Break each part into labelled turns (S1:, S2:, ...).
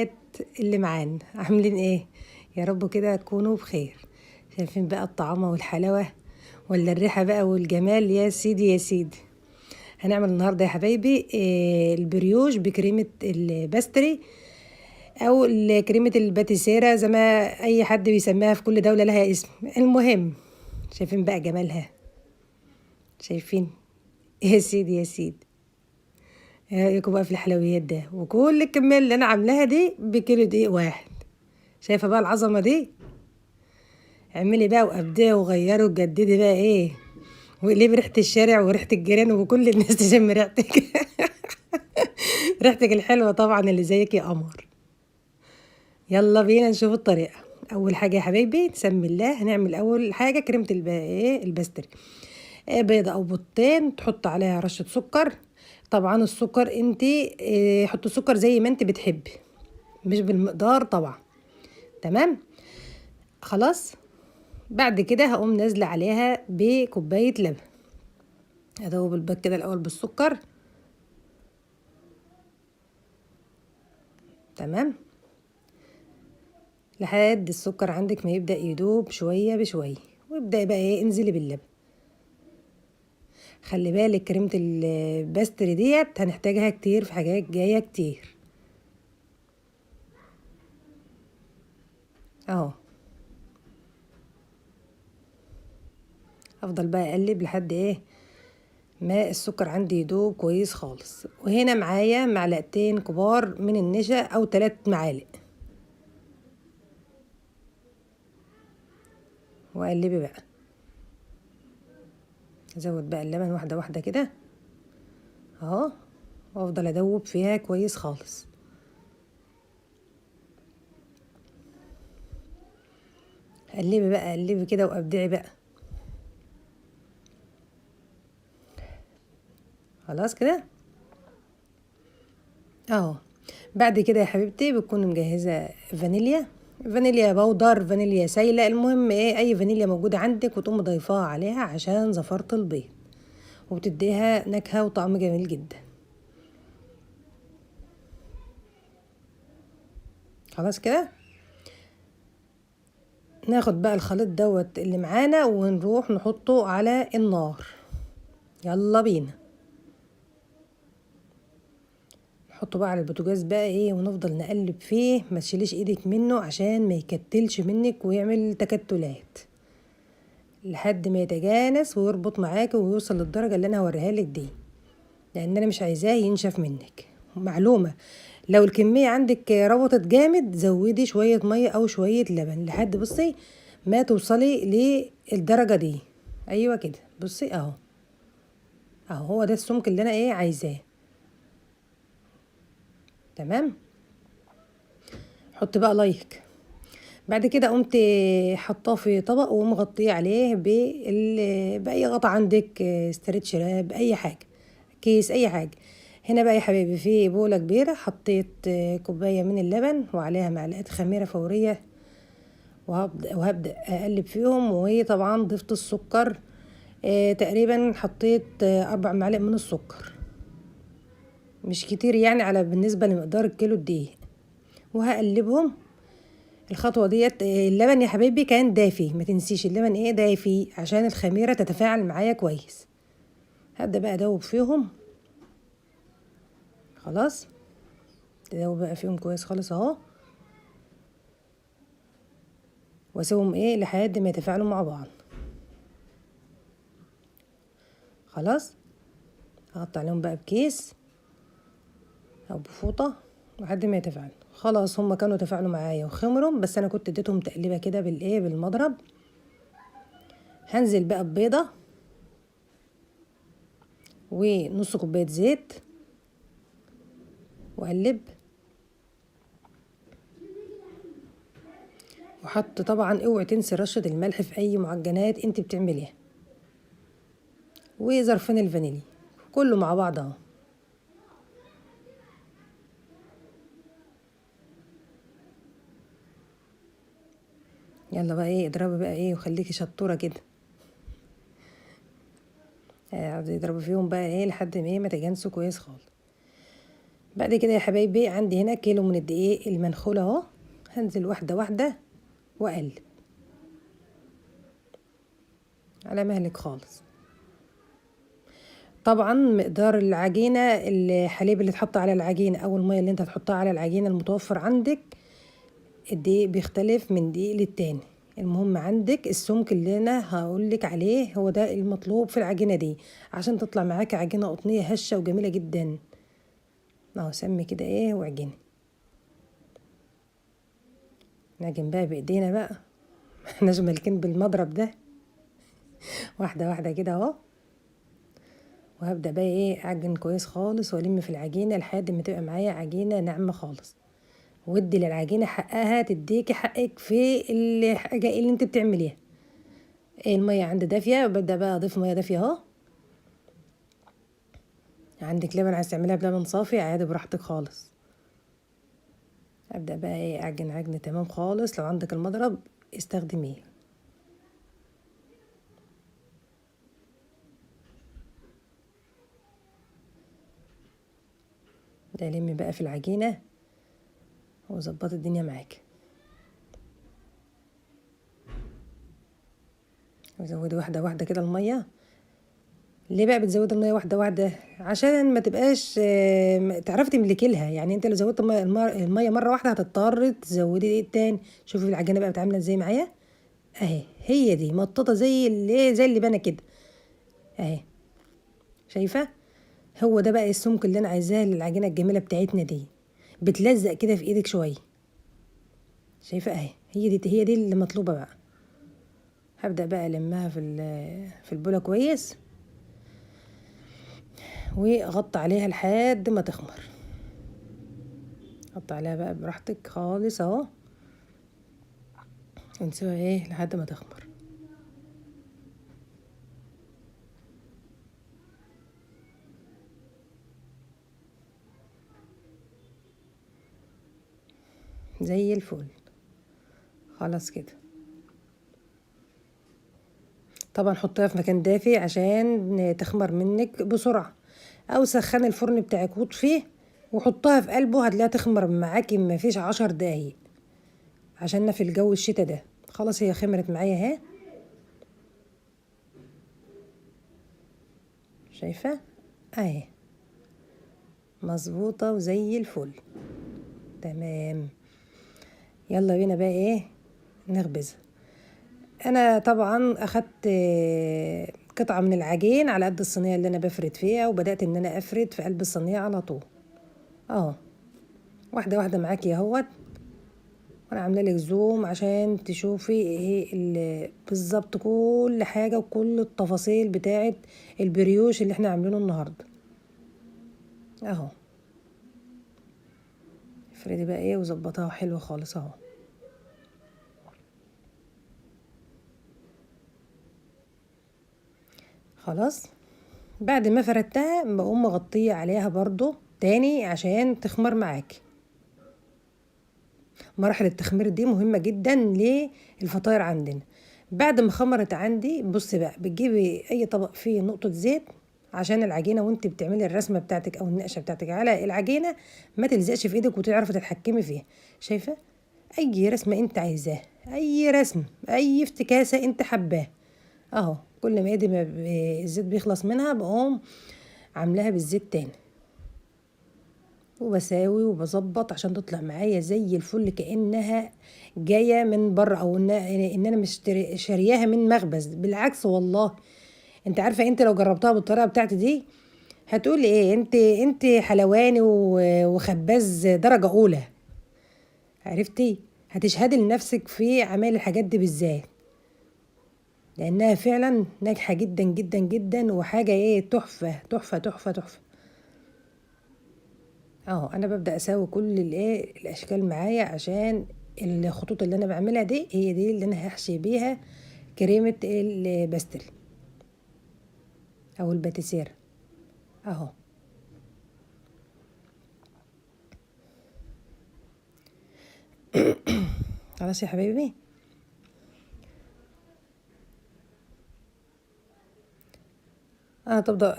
S1: الحلويات اللي معانا عاملين ايه؟ يا رب كده تكونوا بخير. شايفين بقى الطعامة والحلاوة ولا الريحة بقى والجمال؟ يا سيدي يا سيدي، هنعمل النهاردة يا حبايبي البريوش بكريمة الباستري او كريمة الباتيسيرا زي ما اي حد بيسميها، في كل دولة لها اسم. المهم شايفين بقى جمالها؟ شايفين؟ يا سيدي يا سيدي، ايه رايكم بقى في الحلويات ده؟ وكل الكميه اللي انا عاملاها دي بكيلو دقيق واحد. شايفه بقى العظمه دي؟ اعملي بقى وابدعي وغيري وجددي بقى ايه، واقلبي ريحه الشارع وريحه الجيران وكل الناس تشم ريحتك. ريحتك الحلوه طبعا اللي زيك يا قمر. يلا بينا نشوف الطريقه. اول حاجه يا حبايبي نسمي الله، هنعمل اول حاجه كريمه الباستري. بيضه او بيضتين، تحط عليها رشه سكر. طبعا السكر انت حطي السكر زي ما انت بتحبي، مش بالمقدار طبعا. تمام، خلاص. بعد كده هقوم نازله عليها بكوبايه لبن. ادوب البيض كده الاول بالسكر. تمام، لحد السكر عندك ما يبدا يدوب شويه بشويه، وابداي بقى ايه انزلي باللبن. خلي بالك كريمه الباستري ديت هنحتاجها كتير في حاجات جايه كتير. اهو، افضل بقى اقلب لحد ايه ما السكر عندي يدوب كويس خالص. وهنا معايا معلقتين كبار من النشا او 3 معالق، واقلبي بقى. ازود بقى اللبن واحده واحده كده اهو، وافضل ادوب فيها كويس خالص. قلبي بقى، قلبي كده وابدعي بقى. خلاص كده اهو. بعد كده يا حبيبتي بتكون مجهزه فانيليا بودر، فانيليا سايله، المهم ايه اي فانيليا موجوده عندك، وتقوم ضيفاها عليها عشان زفرة البيض، وبتديها نكهه وطعم جميل جدا. خلاص كده، ناخد بقى الخليط دوت اللي معانا ونروح نحطه على النار. يلا بينا نحطه بقى على البوتاجاز بقى ايه، ونفضل نقلب فيه، ما تشيليش ايدك منه عشان ما يكتلش منك ويعمل تكتلات، لحد ما يتجانس ويربط معاكي ويوصل للدرجة اللي انا هوريها لك دي، لان انا مش عايزاه ينشف منك. معلومة، لو الكمية عندك ربطت جامد زودي شوية مية او شوية لبن لحد بصي ما توصلي للدرجة دي. ايوه كده، بصي اهو، اهو هو ده السمك اللي انا ايه عايزاه. تمام، حط بقى لايك. بعد كده قمت حطاه في طبق ومغطيه عليه باي غطا عندك، استرتش راب، اي حاجه، كيس، اي حاجه. هنا بقى يا حبيبي في بوله كبيره حطيت كوبايه من اللبن وعليها معلقه خميره فوريه، وهبدا اقلب فيهم. وهي طبعا ضفت السكر، تقريبا حطيت 4 معالق من السكر، مش كتير يعني على بالنسبه لمقدار الكيلو الدقيق. وهقلبهم. الخطوة ديت اللبن يا حبيبي كان دافي، ما تنسيش اللبن ايه دافي عشان الخميرة تتفاعل معايا كويس. هبدأ بقى ادوب فيهم. خلاص، تدوب بقى فيهم كويس خالص اهو، واسيبهم ايه لحد ما يتفاعلوا مع بعض. خلاص، هقطع عليهم بقى بكيس او بفوطة لحد ما يتفاعلوا. خلاص هما كانوا تفاعلوا معايا وخمرهم، بس انا كنت اديتهم تقليبة كده بالايه بالمضرب. هنزل بقى ببيضة ونص كوباية زيت واقلب. وحط طبعا اوعي تنسي رشة الملح في اي معجنات انت بتعمليها، وظرفين الفانيليا، كله مع بعض اهو. يلا بقى ايه اضربي بقى ايه وخليكي شطورة كده. اقعدي اضربي فيهم بقى ايه لحد ما ايه ما تجانسوا كويس خالص. بعد كده يا حبايبي عندي هنا كيلو من الدقيق المنخول اهو، هنزل واحده واحده واقلب على مهلك خالص. طبعا مقدار العجينه، الحليب اللي تحط على العجينه او الميه اللي انت هتحطها على العجينه المتوفر عندك، الدقيق بيختلف من دقيق للتاني. المهم عندك السمك اللي انا هقولك عليه هو ده المطلوب في العجينه دي عشان تطلع معاك عجينه قطنيه هشه وجميله جدا. اهو سمي كده ايه وعجني. نعجن بقى بايدينا بقى احناش مالكين بالمضرب ده. واحده واحده كده اهو. وهبدا بقى ايه اعجن كويس خالص والم في العجينه لحد ما تبقى معايا عجينه ناعمه خالص. ودي للعجينه حقها، تديكي حقك في الحاجه اللي انت بتعمليها. الميه عندي دافيه، ببدا بقى اضيف ميه دافيه اهو. عندك لبن عايز تعملها بلبن صافي عادي براحتك خالص. ابدا بقى ايه اعجن عجن تمام خالص. لو عندك المضرب استخدميه. ده لمي بقى في العجينه وظبطي الدنيا معاك. وزودي واحده واحده كده الميه. ليه بقى بتزودي الميه واحده واحده؟ عشان ما تبقاش تعرفي تملكي لها. يعني انت لو زودت الميه مره واحده هتضطري تزودي ايه تاني. شوفي العجينه بقى بتعمل ازاي معايا اهي. هي دي مططه زي اللي بنا كده اهي. شايفه؟ هو ده بقى السمك اللي انا عايزاه للعجينه الجميله بتاعتنا دي. بتلزق كده في ايدك شويه. شايفه اهي. هي دي اللي مطلوبه بقى. هبدا بقى المها في البوله كويس واغطي عليها لحد ما تخمر. حط عليها بقى براحتك خالص اهو. ونسيبها ايه لحد ما تخمر. زي الفل. خلاص كده. طبعا حطيها في مكان دافي عشان تخمر منك بسرعة، او سخني الفرن بتاعك واطفيه وحطها في قلبه هتلاقيها تخمر معاكي ما فيش 10 دقايق عشان في الجو الشتا ده. خلاص هي خمرت معايا اهي. شايفة اهي مظبوطة وزي الفل. تمام. يلا بينا بقى ايه نخبزها. انا طبعا اخدت قطعة من العجين على قد الصينية اللي انا بفرد فيها، وبدأت ان انا افرد في قلب الصينية على طول اهو. واحدة واحدة معاكي اهوت. وانا عامله لك زوم عشان تشوفي ايه بالظبط كل حاجة وكل التفاصيل بتاعت البريوش اللي احنا عاملينه النهاردة اهو. افردي بقى ايه وظبطها حلو خالص اهو. خلاص. بعد ما فردتها بقوم مغطية عليها برضو تاني عشان تخمر معاكي. مراحل التخمير دي مهمة جدا للفطاير عندنا. بعد ما خمرت عندي بصي بقى بتجيبي اي طبق فيه نقطة زيت عشان العجينة وانت بتعملي الرسمة بتاعتك او النقشة بتاعتك على العجينة ما تلزقش في ايدك وتعرفي تتحكمي فيها. شايفة؟ اي رسمة انت عايزاه، اي رسم، اي افتكاسة انت حباه اهو. كل ما ايدي ما الزيت بيخلص منها بقوم عاملاها بالزيت تاني وبساوي وبظبط عشان تطلع معايا زي الفل كأنها جاية من بره او ان انا مش شارياها من مخبز. بالعكس والله. انت عارفة انت لو جربتها بالطريقة بتاعتي دي هتقولي ايه انت حلواني وخباز درجة اولى. عرفتي؟ هتشهدي لنفسك في اعمال الحاجات دي بالذات لانها فعلا ناجحة جدا جدا جدا وحاجة ايه تحفة تحفة تحفة تحفة اهو. انا ببدأ اسوي كل الايه الاشكال معايا عشان الخطوط اللي انا بعملها دي هي دي اللي انا هحشي بيها كريمة الباستري او الباتيسير اهو. خلاص يا حبايبي.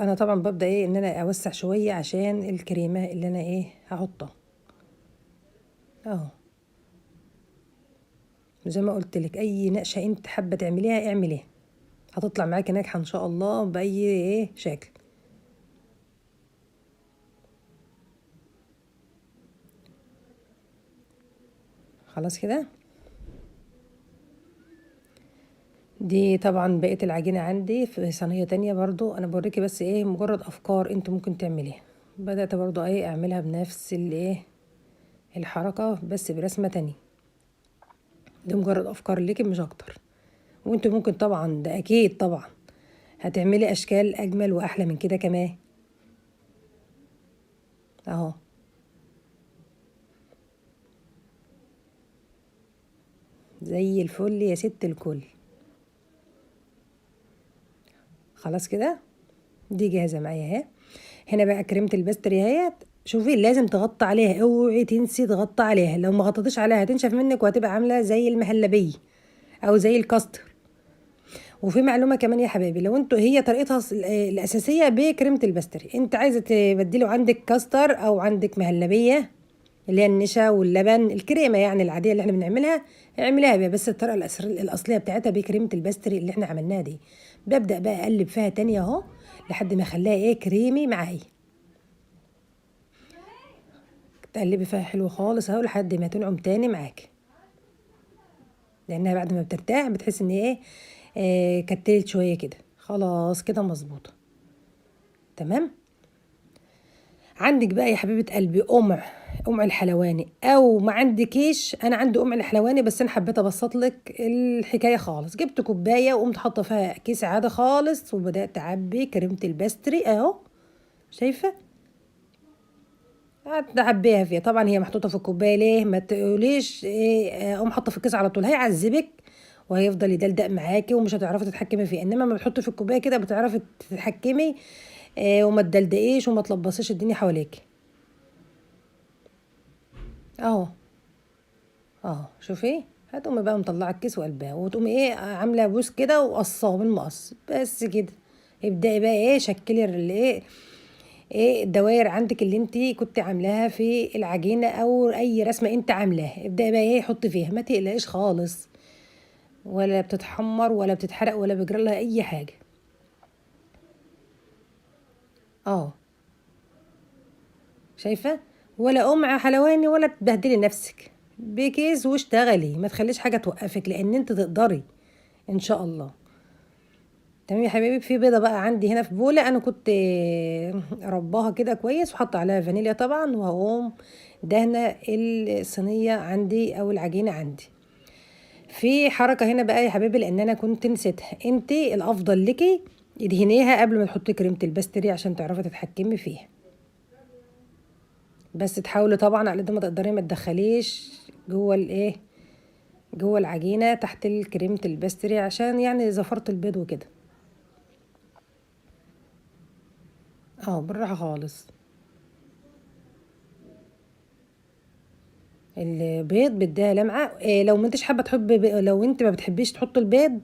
S1: انا طبعا ببدا ايه ان انا اوسع شويه عشان الكريمه اللي انا ايه هحطها اهو. زي ما قلت لك اي نقشه انت حابه تعمليها اعمليها، هتطلع معاكي ناجحه ان شاء الله باي ايه شكل. خلاص كده. دي طبعا بقية العجينة عندي في صينية تانية برضو، انا بوريكي بس ايه مجرد افكار انت ممكن تعمليها. بدأت برضو ايه اعملها بنفس الايه الحركة بس برسمة تانية. دي مجرد افكار ليكي مش اكتر، وانت ممكن طبعا ده اكيد طبعا هتعملي اشكال اجمل واحلى من كده كمان اهو. زي الفل يا ست الكل. خلاص كده دي جاهزة معايا اهي. هنا بقى كريمة البستري اهيت، شوفي لازم تغطي عليها، اوعي تنسي تغطي عليها، لو ما غطيتيش عليها هتنشف منك وهتبقى عاملة زي المهلبية او زي الكاستر. وفي معلومة كمان يا حبايبي، لو انتوا هي طريقتها الأساسية بكريمة البستري، انت عايزة تبدله عندك كاستر أو عندك مهلبية اللي هي النشا واللبن الكريمة يعني العادية اللي احنا بنعملها، اعمليها بيها، بس الطريقة الأصلية بتاعتها بكريمة البستري اللي احنا عملناها دي. ببدأ بقى أقلب فيها تانية اهو لحد ما اخليها ايه كريمي معايا. تقلبي فيها حلو خالص اهو لحد ما تنعم تاني معاكي، لأنها بعد ما بترتاح بتحس ان ايه كتلت شوية كده. خلاص كده مظبوطة تمام. عندك بقى يا حبيبة قلبي قمع الحلواني او ما عندكيش، انا عندي قمع الحلواني بس انا حبيت ابسط لك الحكاية خالص. جبت كوباية وقمت حاطة فيها كيس عادة خالص وبدأت اعبي كريمة البستري اهو، شايفة؟ قعدت اعبيها فيها. طبعا هي محطوطة في الكوباية ليه؟ ما تقوليش ايه اقوم حاطة في الكيس على طول، هيعذبك وهيفضل يدلدق معاكي ومش هتعرفي تتحكمي فيه. انما لما بتحطي في الكوباية كده بتعرفي تتحكمي وما تدلدقيش وما تلبسيش الدنيا حواليك اهو. شوفي هتقومي بقى مطلعه الكيس وقلبها وتقومي ايه عامله بوس كده وقصاه بالمقص بس كده. ابدأي بقى ايه شكلي ايه الدوائر عندك اللي انت كنت عاملاها في العجينه او اي رسمه انت عاملاها. ابدأي بقى ايه حطي فيها، ما تقلقيش خالص، ولا بتتحمر ولا بتتحرق ولا بيجرى لها اي حاجه اه. شايفه؟ ولا قمع حلواني ولا تبهدلي نفسك، بكيس واشتغلي، ما تخليش حاجه توقفك لان انت تقدري ان شاء الله. تمام يا حبيبي. في بيضه بقى عندي هنا في بوله، انا كنت رباها كده كويس وحاطه عليها فانيليا طبعا، وهقوم دهنه الصينيه عندي او العجينه عندي. في حركه هنا بقى يا حبيبي لان انا كنت نسيتها، انت الافضل لكي ادهنيها قبل ما تحطي كريمه البستري عشان تعرفي تتحكمي فيها. بس تحاولي طبعا على قد ما تقدري ما تدخليش جوه الايه جوه العجينه تحت كريمه البستري عشان يعني زفرة البيض وكده اه. بالراحه خالص. البيض بديها لمعه لو ما انتش حابه لو انت ما بتحبيش تحط البيض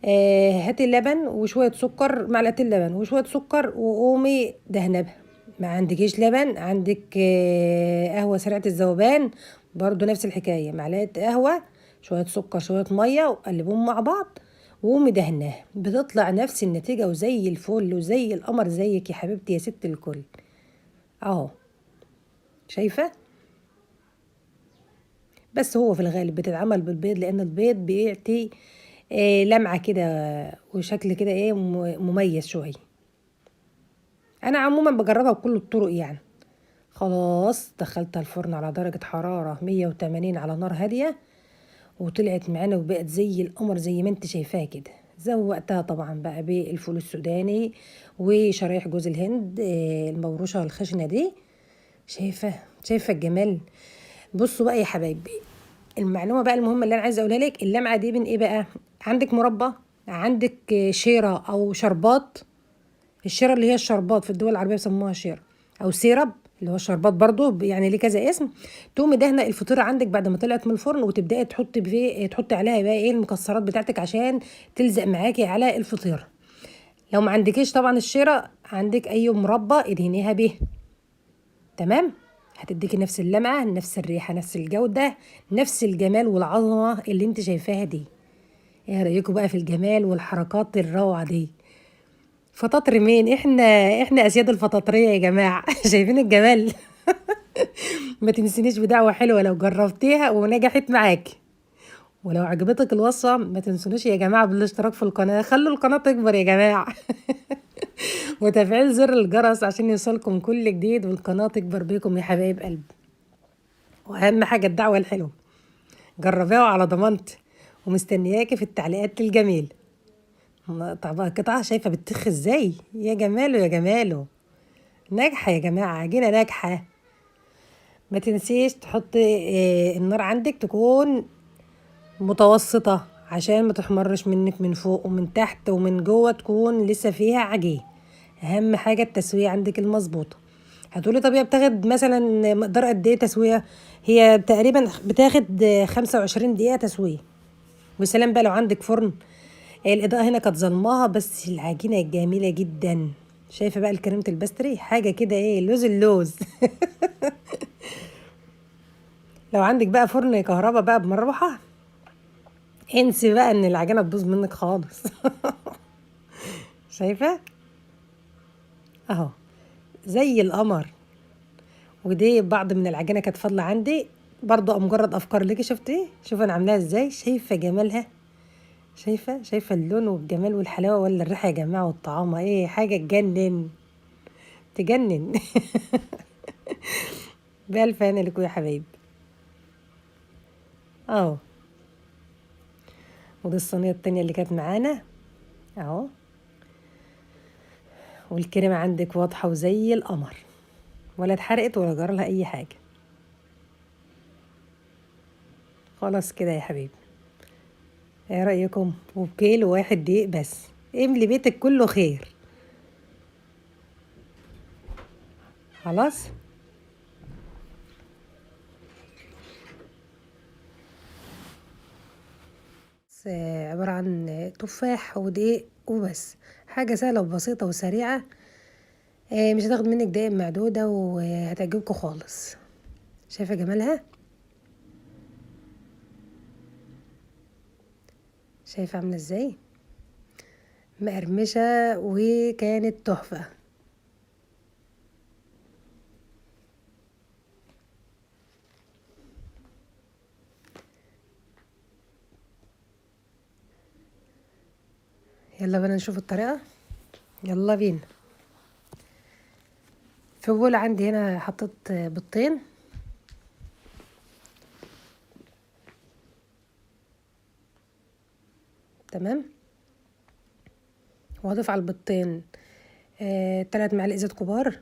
S1: هاتي اللبن وشويه سكر، معلقتين لبن وشويه سكر وقومي دهنه بها. ما عندكيش لبن، عندك قهوه سريعه الذوبان، برضو نفس الحكايه، معلقه قهوه شويه سكر شويه ميه وقلبهم مع بعض وقومي دهناها، بتطلع نفس النتيجه وزي الفل وزي القمر زيك يا حبيبتي يا ست الكل اهو. شايفه؟ بس هو في الغالب بتتعمل بالبيض لان البيض بيعطي لمعة كده وشكل كده ايه مميز شوية. انا عموما بجربها بكل الطرق يعني. خلاص دخلتها الفرن على درجة حرارة 180 على نار هادية، وطلعت معانا وبقت زي القمر زي ما انت شايفاها كده. زوقتها طبعا بقى بالفول السوداني وشرايح جوز الهند المبروشة الخشنة دي. شايفة الجمال؟ بصوا بقى يا حبايبي، المعلومه بقى المهمه اللي انا عايزه اقولها لك، اللمعه دي من ايه بقى؟ عندك مربى، عندك شيره او شربات. الشيره اللي هي الشربات في الدول العربيه بيسموها شيره، او سيرب اللي هو الشربات برضو يعني ليه كذا اسم. تقومي دهنه الفطيره عندك بعد ما طلعت من الفرن وتبداي تحطي عليها بقى ايه المكسرات بتاعتك عشان تلزق معاكي على الفطيره. لو ما عندكيش طبعا الشيرة، عندك اي مربى ادهنيها به. تمام. هتديكي نفس اللمعة، نفس الريحة، نفس الجودة، نفس الجمال والعظمة اللي انت شايفاها دي. ايه رأيكم بقى في الجمال والحركات الروعة دي؟ فطاطر مين؟ احنا اسياد الفطاطرية يا جماعة. شايفين الجمال؟ ما تنسينيش بدعوة حلوة لو جربتيها ونجحت معاكي. ولو عجبتك الوصفة ما تنسونوش يا جماعة بالاشتراك في القناة، خلوا القناة تكبر يا جماعة. وتفعيل زر الجرس عشان يوصلكم كل جديد والقناة تكبر بيكم يا حبايب قلبي. واهم حاجة الدعوة الحلوة. جربيها على ضمانتي، ومستنياكي في التعليقات الجميلة. طبعا قطعة شايفة بتخ ازاي؟ يا جماله يا جماله. ناجحة يا جماعة، عجينة ناجحة. ما تنسيش تحطي النار عندك تكون متوسطة عشان ما تحمرش منك من فوق ومن تحت، ومن جوه تكون لسه فيها عجين. اهم حاجة التسوية عندك المظبوطة. هتقولي طب هي بتاخد مثلا مقدار قد ايه تسوية؟ هي تقريبا بتاخد 25 دقيقة تسوية. وسلام بقى لو عندك فرن. الإضاءة هنا كانت ظلماها، بس العجينة جميلة جدا. شايفة بقى الكريمة الباستري حاجة كده ايه، لوز اللوز. لو عندك بقى فرن كهرباء بقى بمروحة، انسي بقى ان العجينة تبوظ منك خالص. شايفة اهو زي القمر. ودي بعض من العجينة كانت فاضلة عندي برضو، مجرد افكار ليكي. شفتي؟ شوف انا عاملاها ازاي. شايفة جمالها؟ شايفة اللون والجمال والحلاوة ولا الريحة يا جماعة والطعامة؟ ايه حاجة تجنن، تجنن. بألف هنا لكم يا حبايب. اهو. ودي الصينية التانية اللي كانت معانا اهو. والكريمة عندك واضحة وزي القمر، ولا اتحرقت ولا جرى لها اي حاجة. خلاص كده يا حبيبي. ايه رأيكم؟ وبكيلو واحد دقيق بس املي بيتك كله خير. خلاص. عبارة عن تفاح ودقيق وبس. حاجة سهلة وبسيطة وسريعة. مش هتاخد منك دقايق معدودة وهتعجبكم خالص. شايفة جمالها؟ شايفة عاملة ازاي؟ مقرمشة وكانت تحفة. يلا بينا نشوف الطريقة. يلا بينا. في بول عندي هنا حطيت بيضتين. تمام. وهضيف على البيضتين 3 معالق زيت كبار.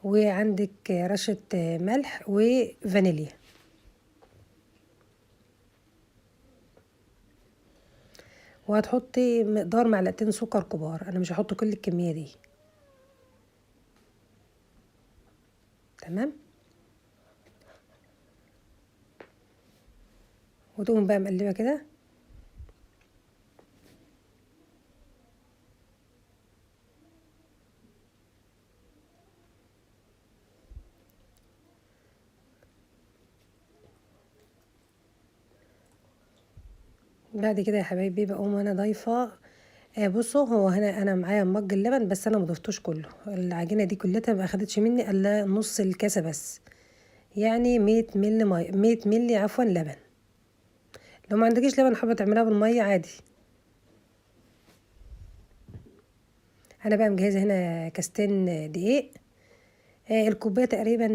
S1: وعندك رشة ملح وفانيليا. وهتحطي مقدار معلقتين سكر كبار، انا مش هحط كل الكمية دي. تمام. وتقوم بقى مقلبة كده. بعد كده يا حبايبي بقوم انا ضايفه. بصوا، هو هنا انا معايا مج اللبن بس انا مضفتوش كله. العجينه دي كلها ما اخدتش مني الا نص الكاسه بس. يعني 100 مللي 100 مللي عفوا لبن. لو ما عندكيش لبن حابه تعملها بالميه عادي. انا بقى مجهزه هنا كاستين دقيق. الكوبايه تقريبا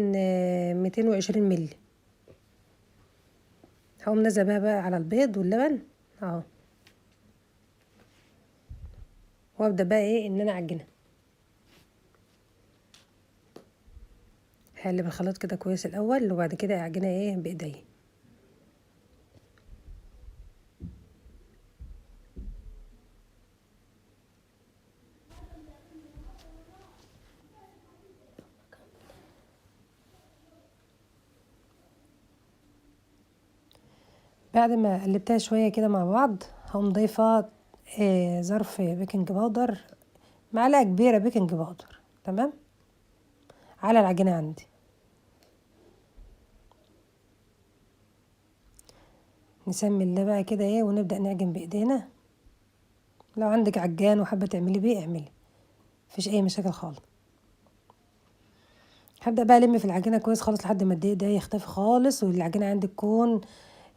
S1: 220 مللي. هقوم نازله بقى على البيض واللبن اهو. وابدا بقى ايه ان انا اعجنها. هقلب الخلاط كده كويس الاول، وبعد كده اعجنها ايه بايديا. بعد ما قلبتها شويه كده مع بعض، هقوم ضيفة ظرف بيكنج باودر، معلقة كبيرة بيكنج باودر، تمام، على العجينة عندي. نسمي الله بقى كده ونبدأ نعجن بإيدينا. لو عندك عجان وحابة تعملي بيه اعملي، مفيش أي مشاكل خالص. هبدأ بقى ألم في العجينة كويس خالص لحد ما الدقيق ده يختفي خالص، والعجينة عندك تكون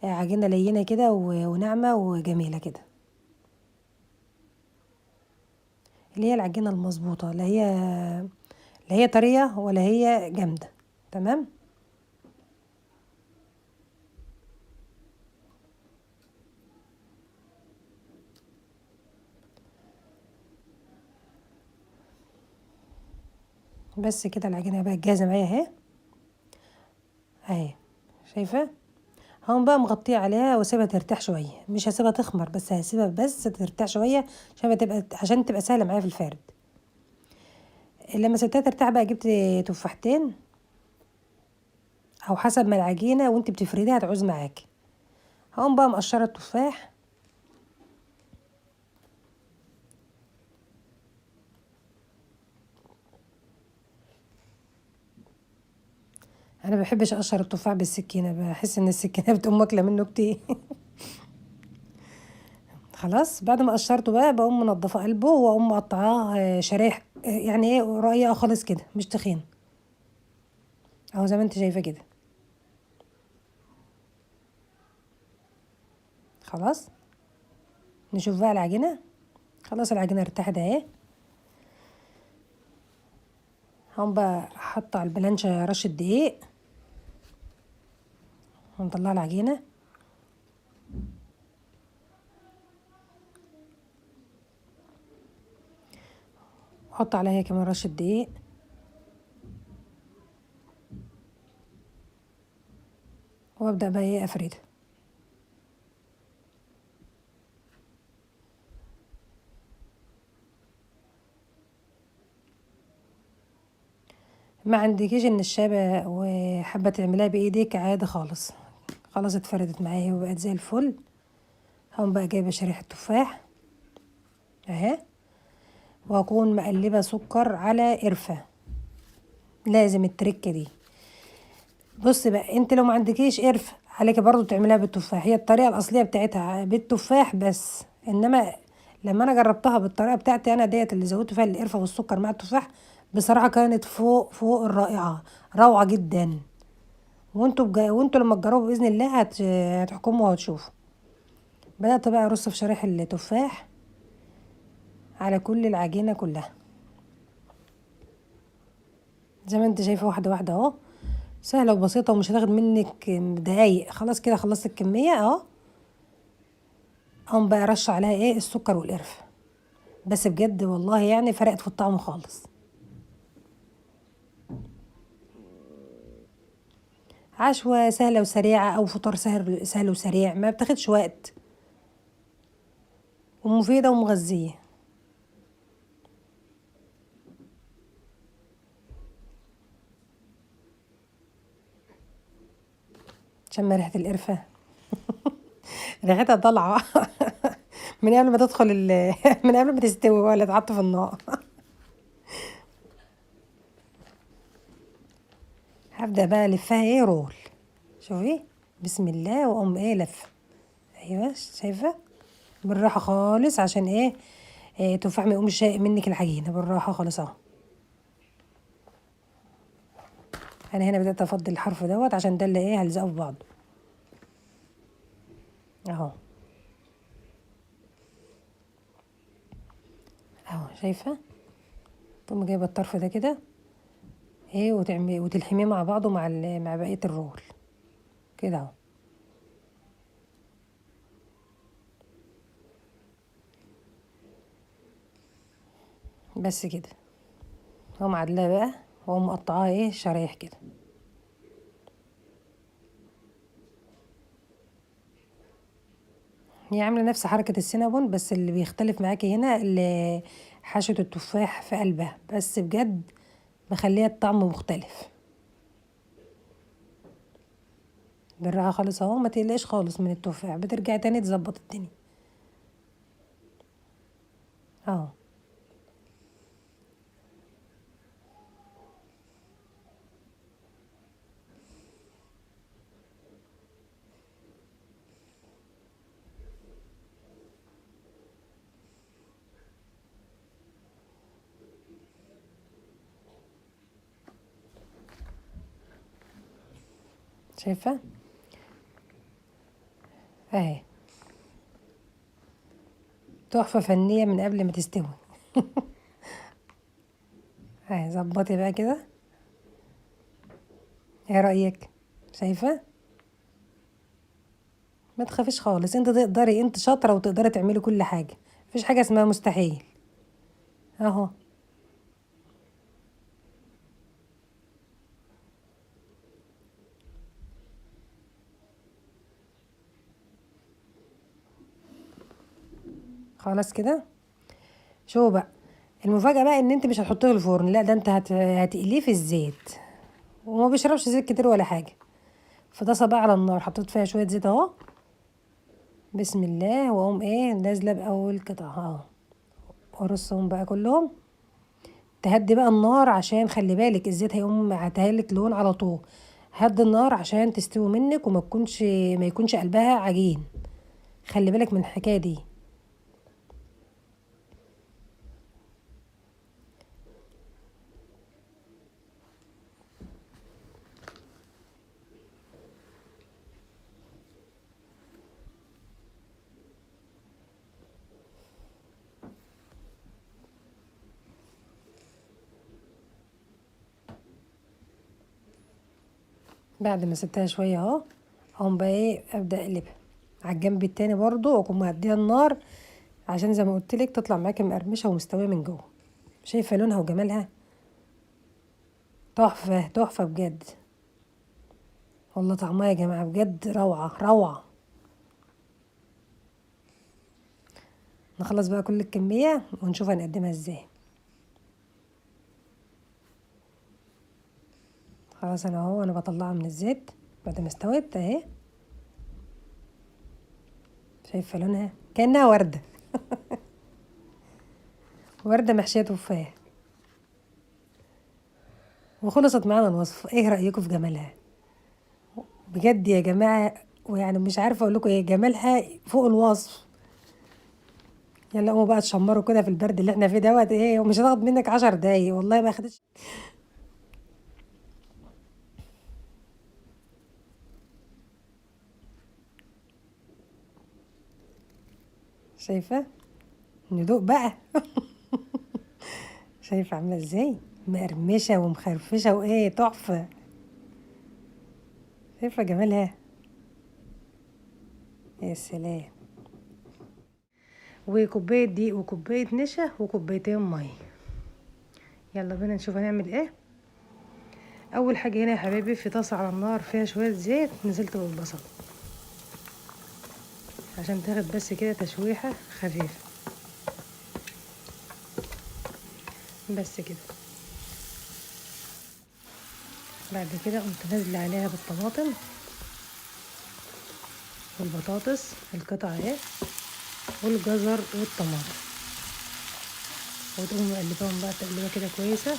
S1: عجينة لينة كده وناعمة وجميلة كده، اللي هي العجينة المظبوطة، لا هي طرية ولا هي جامدة، تمام. بس كده العجينة بقى جاهزة معايا اهي شايفة. هقوم بقى مغطية عليها واسيبها ترتاح شوية، مش هسيبها تخمر، بس هسيبها بس ترتاح شوية عشان تبقى سهلة معايا في الفرد. لما سبتها ترتاح بقى جبت تفاحتين، او حسب ما العجينة وانت بتفرديها هتعوز معاكي. هقوم بقى مقشرة التفاح، انا بحبش اقشر التفاح بالسكينة، بحس ان السكينة بتقوم واكلة منه كتير. خلاص بعد ما قشرته بقى بقوم منضفة قلبه واقوم مقطعاه شرايح، يعني رقيقة خالص كده، مش تخين، اهو زي ما انت شايفة كده. خلاص نشوف بقى العجينة. خلاص العجينة ارتاحت اهي. هقوم بقى حاطة على البلانشة رشة دقيق ونطلع العجينة. احط عليها كمان رشة دقيق، وابدأ بقى افردها. ما عندكيش النشابة وحابة تعمليها بايديك عادي خالص، خلاص اتفردت معايا وبقت زي الفل. هقوم بقى جايبة شريحة تفاح اهي، واكون مقلبة سكر على قرفة، لازم التركة دي. بص بقى، انت لو ما عندكيش قرفة عليك برضو تعمليها بالتفاح، هي الطريقة الأصلية بتاعتها بالتفاح بس، انما لما انا جربتها بالطريقة بتاعتي انا ديت اللي زودت فيها القرفة والسكر مع التفاح، بصراحة كانت فوق فوق الرائعة، روعة جدا. وانتوا لما تجربوا بإذن الله هتحكموا وهتشوفوا. بدأت بقى ارص في شرايح التفاح على كل العجينة كلها، زي ما انت شايفة، واحدة واحدة اهو، سهلة وبسيطة ومش هتاخد منك دقايق. خلاص كده خلصت الكمية اهو. اقوم بقى رش عليها السكر والقرفة، بس بجد والله يعني فرقت في الطعم خالص. عشوة سهلة وسريعة، او فطار سهل سهل وسريع، ما بتاخدش وقت، ومفيدة ومغذية. شم ريحة القرفة. ريحتها طالعة. من قبل ما تدخل من قبل ما تستوي ولا تحط في النار. هبدأ بقى الفها رول، شوفي، بسم الله، واقوم لف. ايوه شايفة، بالراحة خالص عشان تفاح ما يقومش شايق منك العجينة، بالراحة خالص اهو. انا هنا بدأت افضي الحرف دوت عشان ده اللي هلزقه في بعضه اهو. اهو شايفة، تقوم جايبة الطرف ده كده وتعملي وتلحميه مع بعضه مع بقية الرول كده اهو. بس كده، اقوم عادلاه بقى واقوم مقطعاه شرايح كده. هي عاملة نفس حركة السينابون، بس اللي بيختلف معاكي هنا اللي حشوة التفاح في قلبها، بس بجد مخليها الطعم مختلف. بالراحة خالص اهو، ما تقلقش خالص من التفاح، بترجعي تاني تظبط الدنيا. شايفه اهي، تحفه فنيه من قبل ما تستوي. اهي ظبطي بقى كده، ايه رايك؟ شايفه؟ ما تخافيش خالص، انت تقدري، انت شاطره وتقدري تعملي كل حاجه، مفيش حاجه اسمها مستحيل. اهو خلاص كده. شو بقى المفاجاه بقى؟ ان انت مش هتحطيه في الفرن، لا ده انت هتقليه في الزيت، وما بيشربش زيت كتير ولا حاجه. في طاسه بقى على النار، حطيت فيها شويه زيت اهو، بسم الله، واقوم ايه نازله باول قطعه اهو، وارصهم بقى كلهم. تهدي بقى النار، عشان خلي بالك الزيت هيقوم عتهالك لون على طول. هدي النار عشان تستوي منك، ما يكونش قلبها عجين، خلي بالك من الحكايه دي. بعد ما سبتها شويه اهو، اقوم بقى ايه ابدا اقلبها على الجنب التاني برضو، واكون مهديه النار عشان زي ما قلت لك تطلع معاكي مقرمشه ومستويه من جوه. شايفه لونها وجمالها؟ تحفه تحفه بجد، والله طعمها يا جماعه بجد روعه روعه. نخلص بقى كل الكميه ونشوف هنقدمها ازاي. خلاص انا اهو، انا بطلعها من الزيت بعد ما استوت اهي. شايفه لونها كانها ورده. ورده محشيه تفاح. وخلصت معانا الوصفه، ايه رايكم في جمالها؟ بجد يا جماعه، ويعني مش عارفه اقول لكم ايه، جمالها فوق الوصف. يلا قوموا بقى تشمروا كده في البرد اللي احنا فيه دوت ايه، ومش هتاخد منك 10 دقايق، والله ما اخدتش. شايفه؟ ندوق بقى. شايفه عامله ازاي؟ مقرمشه ومخرفشه وايه، تحفه. شايفه جمالها؟ يا سلام. وكوبايه دقيق وكوبايه نشا وكوبايتين ميه. يلا بينا نشوف هنعمل ايه. اول حاجه هنا يا حبايبي، في طاسه على النار فيها شويه زيت، نزلت بالبصل عشان تاخد بس كده تشويحه خفيفه، بس كده. بعد كده قمت نازله عليها بالطماطم والبطاطس القطع اهي، والجزر والطماطم، وتقوم مقلباهم بقى تقليبه كده كويسه.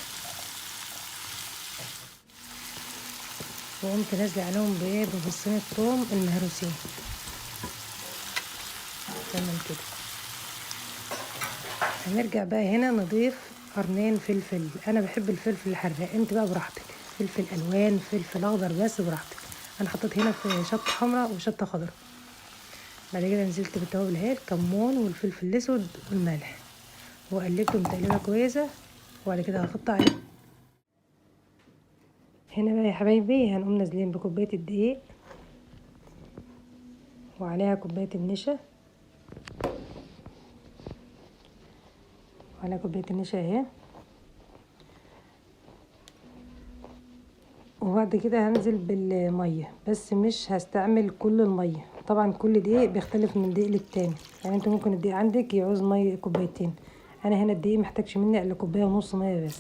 S1: وقمت نازله عليهم بايه، بفصين الثوم المهروسين، تمام كده. هنرجع بقى هنا نضيف قرنين فلفل، انا بحب الفلفل الحراق، انت بقى براحتك، فلفل الوان فلفل اخضر بس براحتك. انا حطيت هنا في شطه حمراء وشطه خضراء. بعد كده نزلت بالتوابل اهي، الكمون والفلفل الاسود والملح، وقلبتهم تقليبه كويسه. وبعد كده هحط عليه هنا بقى يا حبايبي، هنقوم نازلين بكوبايه الدقيق، وعليها كوبايه النشا، وعليها كوبايه النشا اهي. وبعد كده هنزل بالميه، بس مش هستعمل كل الميه طبعا، كل دقيق بيختلف من دقيق للتاني، يعني انت ممكن الدقيق عندك يعوز ميه كوبايتين، انا هنا الدقيق محتاجش مني الا كوبايه ونص ميه بس.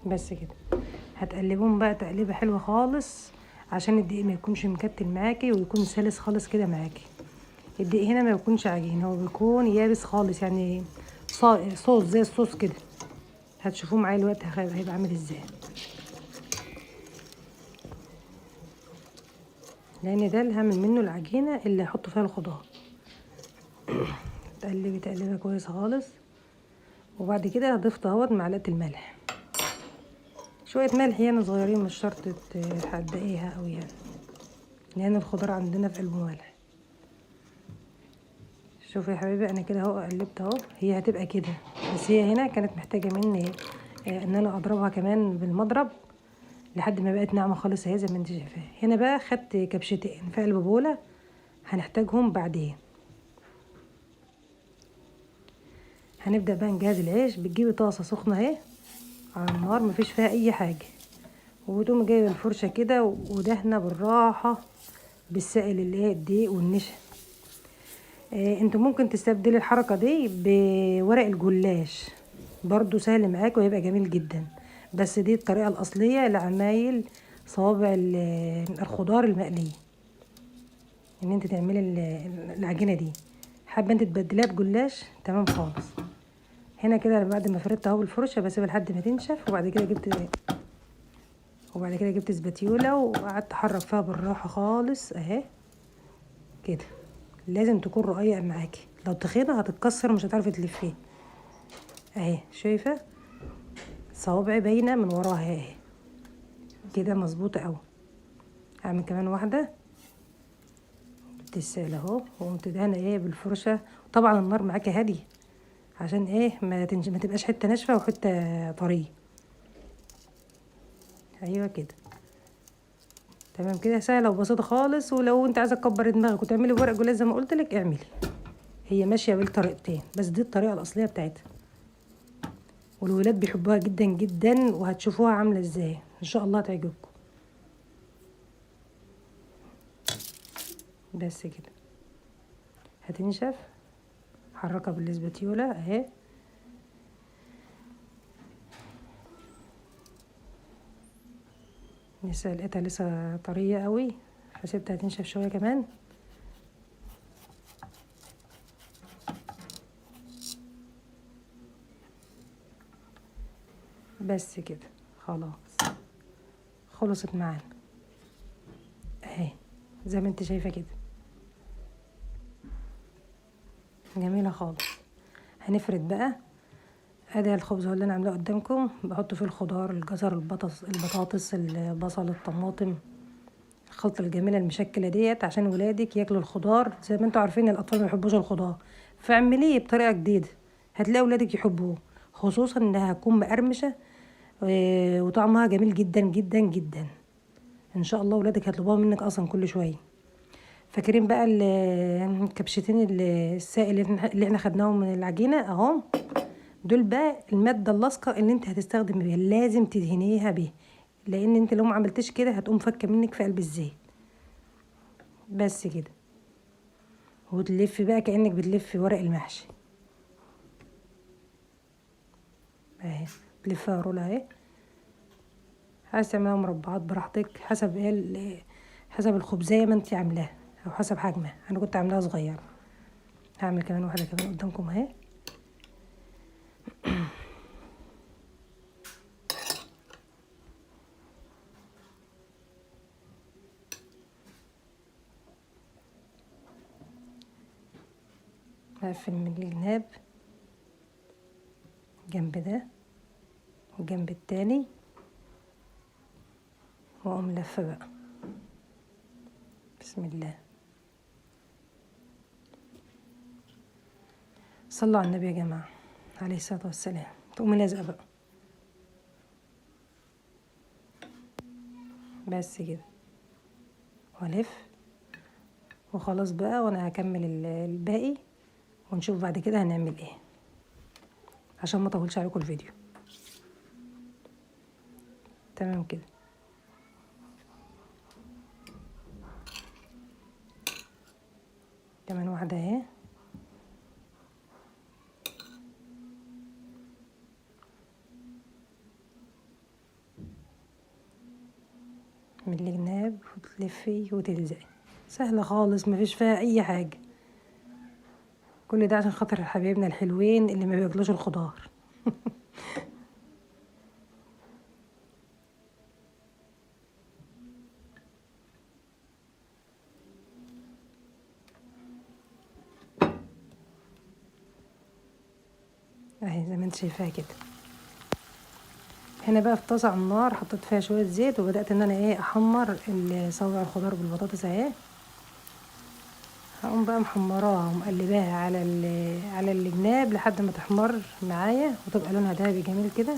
S1: بس كده. هتقلبهم بقى تقليبه حلوه خالص، عشان الدقيق ما يكونش مكتل معاكي، ويكون سلس خالص كده معاكي. الدقيق هنا ما يكونش عجين، هو بيكون يابس خالص، يعني صوص زي الصوص كده. هتشوفوه معايا الوقت هيبقى عامل ازاي، لان ده اللي هعمل منه العجينه اللي هحط فيها الخضار. تقلبي تقليبه كويس خالص. وبعد كده ضفت اهوت معلقه الملح، شويه ملح يعني صغيرين، مش شرط تحدقيها قوي يعني، لان الخضار عندنا في قلبه ملح. شوفي يا حبيبي انا كده اهو قلبت اهو، هي هتبقى كده، بس هي هنا كانت محتاجه مني ان انا اضربها كمان بالمضرب لحد ما بقت ناعمه خالص اهي زي ما انت شايفاها. هنا بقى خدت كبشتين في قلب بوله هنحتاجهم بعدين. هنبدا بقى نجهز العيش. بتجيبي طاسه سخنه اهي على النار مفيش فيها اي حاجه، وتقوم جايبه الفرشه كده ودهنه بالراحه بالسائل اللي هي الدقيق والنشا. انتوا ممكن تستبدلي الحركه دي بورق الجلاش، برضو سهل معاك وهيبقى جميل جدا، بس دي الطريقه الاصليه لعمايل صوابع الخضار المقليه، ان انت تعملي العجينه دي. حابه انت تبدليها بجلاش تمام خالص. هنا كده بعد ما فردت اهو بالفرشه بسيبها لحد ما تنشف، وبعد كده جبت سباتيولا وقعدت احرك فيها بالراحه خالص اهي كده. لازم تكون رقيق معاكي، لو تخينه هتتكسر ومش هتعرفي تلفيه اهي. شايفه صوابعي باينه من وراها اهي كده مظبوطه قوي. هعمل كمان واحده بتتسال اهو، وقمت دهنه ايه بالفرشه. طبعا النار معاكي هاديه عشان ايه ما تبقاش حته ناشفه وحته طريه. ايوه كده تمام كده، سهله وبسيطه خالص. ولو انت عايزه تكبري دماغك وتعملي ورق جلاش زي ما قلت لك اعملي، هي ماشيه بالطريقتين بس دي الطريقه الاصليه بتاعتها، والولاد بيحبوها جدا جدا، وهتشوفوها عامله ازاي ان شاء الله هتعجبكم. بس كده هتنشف، حركها بالاسباتيولا اهي. لسه لقيتها لسه طريه قوي فسيبتها تنشف شويه كمان. بس كده خلاص خلصت معانا اهي زي ما انت شايفه كده، جميله خالص. هنفرد بقى. ادي الخبز اللي انا عاملاه قدامكم، بحط فيه الخضار، الجزر، البطاطس، البصل، الطماطم، الخلطه الجميله المشكله ديت عشان ولادك ياكلوا الخضار. زي ما انتوا عارفين الاطفال ما يحبوش الخضار، فاعمليه بطريقه جديده هتلاقي ولادك يحبوه، خصوصا انها هتكون مقرمشه وطعمها جميل جدا جدا جدا. ان شاء الله ولادك هيطلبوها منك اصلا كل شويه. فاكرين بقى الكبشتين السائل اللي احنا خدناهم من العجينه اهو، دول بقى الماده اللاصقه اللي انت هتستخدمي بيها، لازم تدهنيها بيها، لان انت لو ما عملتش كده هتقوم فكه منك في قلب الزيت. بس كده، وتلفي بقى كانك بتلفي ورق المحشي اهي، تلفيها رولة اهي. عايز تعملها مربعات براحتك حسب حسب الخبزية ما انت عاملاها او حسب حجمها. انا كنت عاملاها صغيرة. هعمل كمان واحدة كمان قدامكم اهي. هقفل من الجناب جنب ده والجنب التاني، واقوم لفه بقى. بسم الله، صلوا على النبي يا جماعه عليه الصلاه والسلام. تقومي لازقه بقى بس كده، والف وخلاص بقى. وانا هكمل الباقي ونشوف بعد كده هنعمل ايه عشان ما اطولش عليكم الفيديو. تمام كده، كمان واحده اهي. من الجناب وتلفي وتلزقي، سهله خالص مفيش فيها اي حاجه. كل ده عشان خاطر حبايبنا الحلوين اللي ما بياكلوش الخضار. اهي زي ما انت شايفاها كده. هنا بقى في طاسه على النار حطيت فيها شويه زيت، وبدات ان انا احمر صوابع الخضار بالبطاطس اهي. هقوم بقى محمراها ومقلباها على الجناب لحد ما تحمر معايا وتبقى لونها دهبي جميل كده.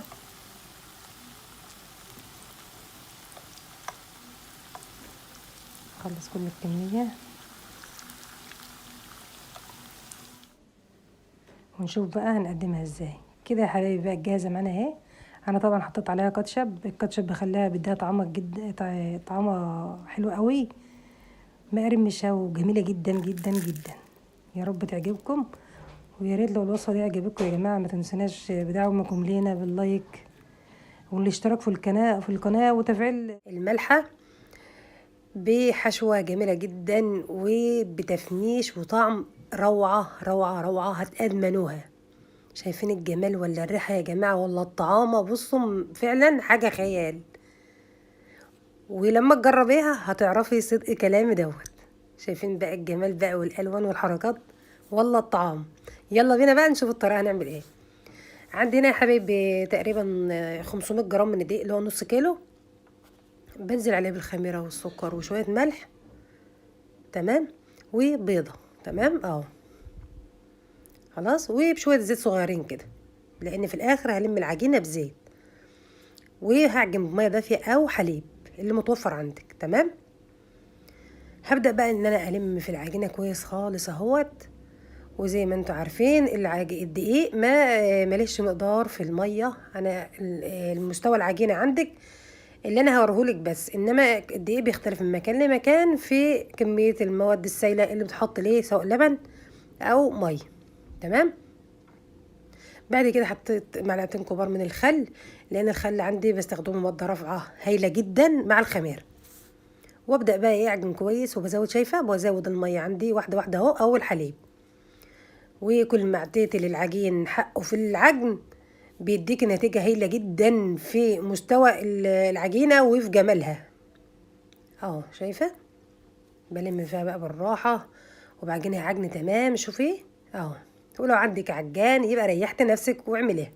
S1: اخلص كل الكميه ونشوف بقى هنقدمها ازاي. كده يا حبايبي بقى جاهزه معانا اهي. انا طبعا حطيت عليها كاتشب، الكاتشب بخليها بديها طعمها جدا، طعمها حلو قوي، مقرمشه وجميله جدا جدا جدا. يا رب تعجبكم، ويا ريت لو الوصفه دي عجبتكم يا جماعه ما تنسوناش بدعمكم لينا باللايك والاشتراك في القناه وتفعيل الملحه. بحشوه جميله جدا وبتفنيش وطعم روعه روعه روعه، هتأدمنوها. شايفين الجمال ولا الريحه يا جماعه ولا الطعامه؟ بصوا فعلا حاجه خيال، ولما تجربيها هتعرفي صدق كلامي دوت. شايفين بقى الجمال بقى والالوان والحركات ولا الطعام؟ يلا بينا بقى نشوف الطريقه هنعمل ايه. عندي هنا يا حبايبي تقريبا 500 جرام من الدقيق اللي هو نص كيلو. بنزل عليه بالخميره والسكر وشويه ملح، تمام، وبيضه، تمام اهو، خلاص، وبشويه زيت صغيرين كده، لان في الاخر هلم العجينه بزيت، وهعجن بميه دافيه او حليب اللي متوفر عندك، تمام. هبدأ بقى ان انا الم في العجينه كويس خالص اهوت. وزي ما انتوا عارفين الدقيق ماليش مقدار في الميه، انا المستوى العجينه عندك اللي انا هوريهولك بس، انما الدقيق بيختلف من مكان لمكان في كميه المواد السائله اللي بتحط ليه، سواء لبن او ميه، تمام. بعد كده حطيت معلقتين كبار من الخل، لان الخل عندي بستخدمه ماده رافعه هايله جدا مع الخميره. وابدا بقى اعجن كويس، وبزود، شايفه، بزود الميه عندي واحده واحده اهو، او الحليب. وكل ما عديت للعجين حقه في العجن بيديك نتيجه هايله جدا في مستوى العجينه وفي جمالها اهو. شايفه بلم فيها بقى بالراحه وبعجنها عجن تمام. شوفي اهو. ولو عندك عجان يبقى ريحت نفسك واعمليها،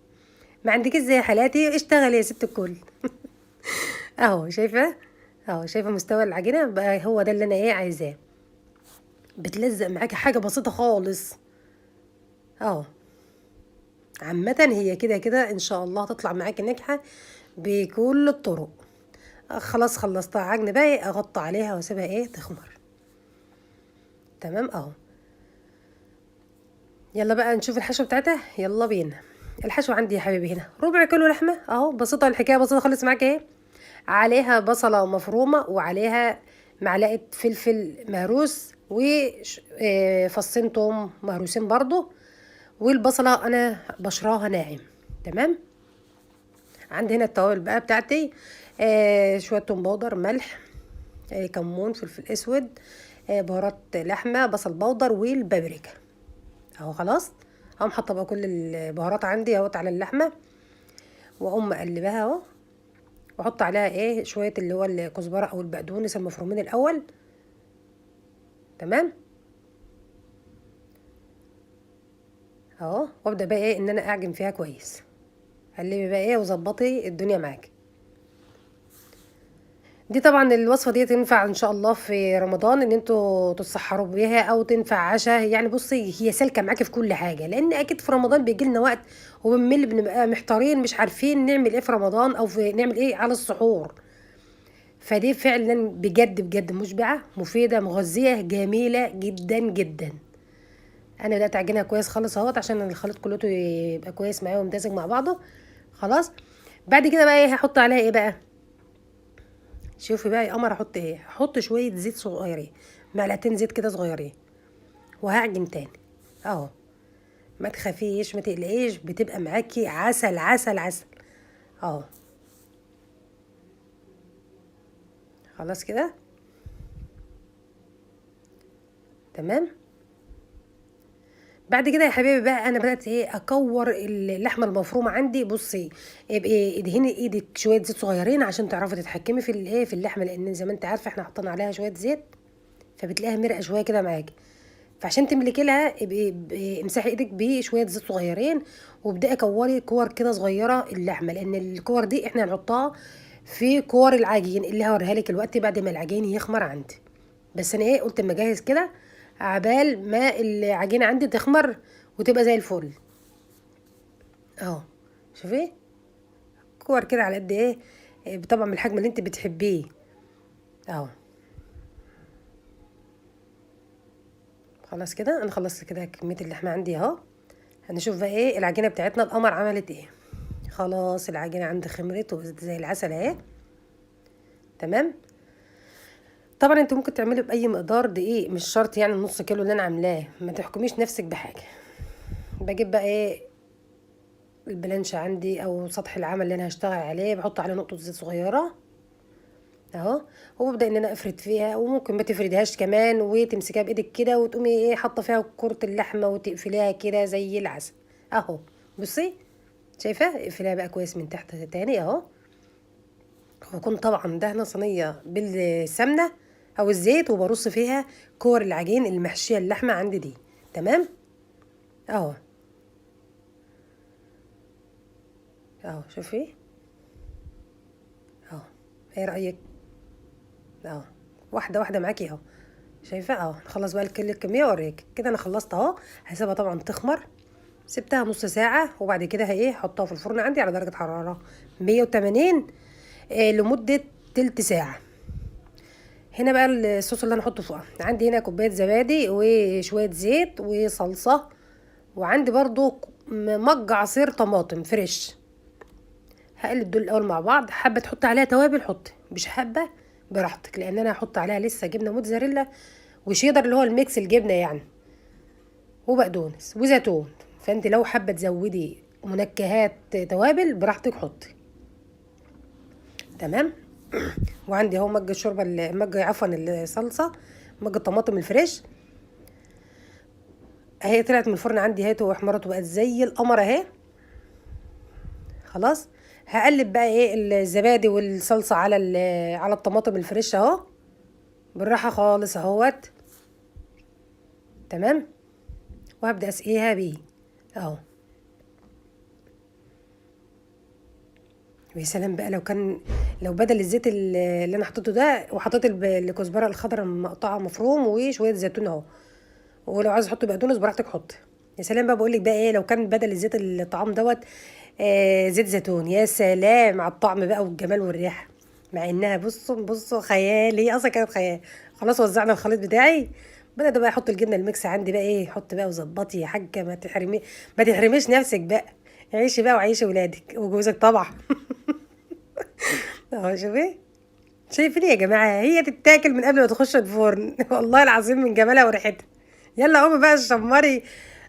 S1: ما عندكش زي حالاتي اشتغلي يا ست الكل. اهو شايفه، اهو شايفه مستوى العجينه بقى، هو ده اللي انا عايزاه. بتلزق معاكي حاجه بسيطه خالص اهو. عامه هي كده كده ان شاء الله هتطلع معاكي ناجحه بكل الطرق. خلاص خلصتها عجن، بقى اغطي عليها واسيبها تخمر، تمام اهو. يلا بقى نشوف الحشوه بتاعتها، يلا بينا. الحشوه عندي يا حبيبي هنا ربع كيلو لحمه اهو، بسيطه الحكايه، بسيطه خالص معاكي عليها بصله مفرومه، وعليها معلقه فلفل مهروس، وفصين توم مهروسين برضو، والبصله انا بشراها ناعم، تمام. عندي هنا التوابل بقى بتاعتي، شويه توم باودر، ملح، كمون، فلفل اسود، بهارات لحمه، بصل باودر، والبابريكا اهو. خلاص هقوم حاطه بقى كل البهارات عندي اهوت على اللحمه، واقوم مقلباها اهو، واحط عليها شويه اللي هو الكزبره او البقدونس المفرومين الاول، تمام اهو. وابدا بقى ان انا اعجن فيها كويس، قلبي بقى وظبطي الدنيا معاكي. دي طبعا الوصفه دي تنفع ان شاء الله في رمضان ان انتوا تتسحروا بيها، او تنفع عشاء يعني. بصي هي سالكه معاكي في كل حاجه، لان اكيد في رمضان بيجي لنا وقت وبنمل، بنبقى محتارين مش عارفين نعمل ايه في رمضان، او في نعمل ايه على السحور. فدي فعلا بجد بجد مشبعه، مفيده، مغذيه، جميله جدا جدا. انا بدات اعجنها كويس خالص اهوت، عشان الخليط كله يبقى كويس معايا ومتزج مع بعضه. خلاص بعد كده بقى هحط عليها بقى. شوفي بقى يا قمر، احط هحط شويه زيت صغيرين، معلقتين زيت كده صغيرين، وهعجن تاني اهو. ما تخافيش ما تقلقيش، بتبقى معاكي عسل عسل عسل اهو. خلاص كده تمام. بعد كده يا حبيبي بقى انا بدات اكور اللحمه المفرومه عندي. بصي ابقي ادهني ايدك شويه زيت صغيرين عشان تعرفي تتحكمي في في اللحمه، لان زي ما انت عارفه احنا حطينا عليها شويه زيت، فبتلاقيها مرقه شويه كده معاكي. فعشان تملكي لها امسحي ايدك بشويه زيت صغيرين، وابدأي كوري كور كده صغيره اللحمه، لان الكور دي احنا هنحطها في كور العجين اللي هوريها لك دلوقتي بعد ما العجين يخمر عندي. بس انا ايه قلت اما اجهز كده عبال ما العجينه عندي تخمر وتبقى زي الفل اهو. شوفي كور كده على قد ايه، طبعا من الحجم اللي انت بتحبيه اهو. خلاص كده انا خلصت كده كميه اللحمه عندي اهو. هنشوف بقى ايه العجينه بتاعتنا القمر عملت ايه. خلاص العجينه عندي خمرت زي العسل اهي تمام. طبعا انت ممكن تعملي باي مقدار دقيق، مش شرط يعني النص كيلو اللي انا عاملاه، ما تحكميش نفسك بحاجه. بجيب بقى ايه البلانش عندي او سطح العمل اللي انا هشتغل عليه، بحط عليه نقطه زيت صغيره اهو، وببدا ان انا افرد فيها، وممكن ما تفردهاش كمان وتمسكيها بايدك كده وتقومي ايه حاطه فيها كرة اللحمه وتقفليها كده زي العسل اهو. بصي شايفه، اقفليها بقى كويس من تحت تاني اهو. وبكون طبعا دهنه صينيه بالسمنه او الزيت، وبرص فيها كور العجين المحشيه اللحمه عندي دي تمام اهو. اهو شوفي اهو، ايه رايك اهو، واحده واحده معاكي اهو. شايفه اهو. نخلص بقى كل الكميه واوريك كده انا خلصت اهو. هسيبها طبعا تخمر، سبتها نص ساعه وبعد كده ايه حطها في الفرن عندي على درجه حراره 180 لمده تلت ساعه. هنا بقى الصوص اللي انا هحطه فوقها، عندي هنا كوبايه زبادي وشويه زيت وصلصه، وعندي برضو مج عصير طماطم فريش. هقلب دول الاول مع بعض. حابه تحط عليها توابل حطي، مش حابه براحتك، لان انا هحط عليها لسه جبنه موتزاريلا وشيدر اللي هو الميكس الجبنه يعني، وبقدونس وزيتون. فانت لو حابه تزودي منكهات توابل براحتك حطي تمام. وعندي اهو مج الشوربه مج عفوا الصلصه، مج الطماطم الفريش اهي. طلعت من الفرن عندي اهي واحمرت وبقت زي القمر اهي. خلاص هقلب بقى ايه الزبادي والصلصه على على الطماطم الفريش اهو بالراحه خالص اهوت تمام. وهبدا اسقيها بيه اهو. ويا سلام بقى لو كان، لو بدل الزيت اللي انا حطيته ده وحطيت الكزبره الخضراء مقطعه مفروم وشويه زيتون اهو، ولو عايز احط بقدونس براحتك حط. يا سلام بقى بقول لك بقى ايه لو كان بدل الزيت الطعام دوت زيت زيتون، يا سلام على الطعم بقى والجمال والريحه. مع انها بصوا خيال، هي اصلا كانت خيال. خلاص وزعنا الخليط بتاعي، بدأت بقى احط الجبنه الميكس عندي بقى ايه، حط بقى وظبطي يا حاجه، ما تحرميش نفسك بقى، عيشي بقى وعيشي ولادك وجوزك طبعا. اهو شوفي، شايفين يا جماعه هي تتاكل من قبل ما تخش الفرن. والله العظيم من جمالها وريحتها. يلا قومي بقى شمري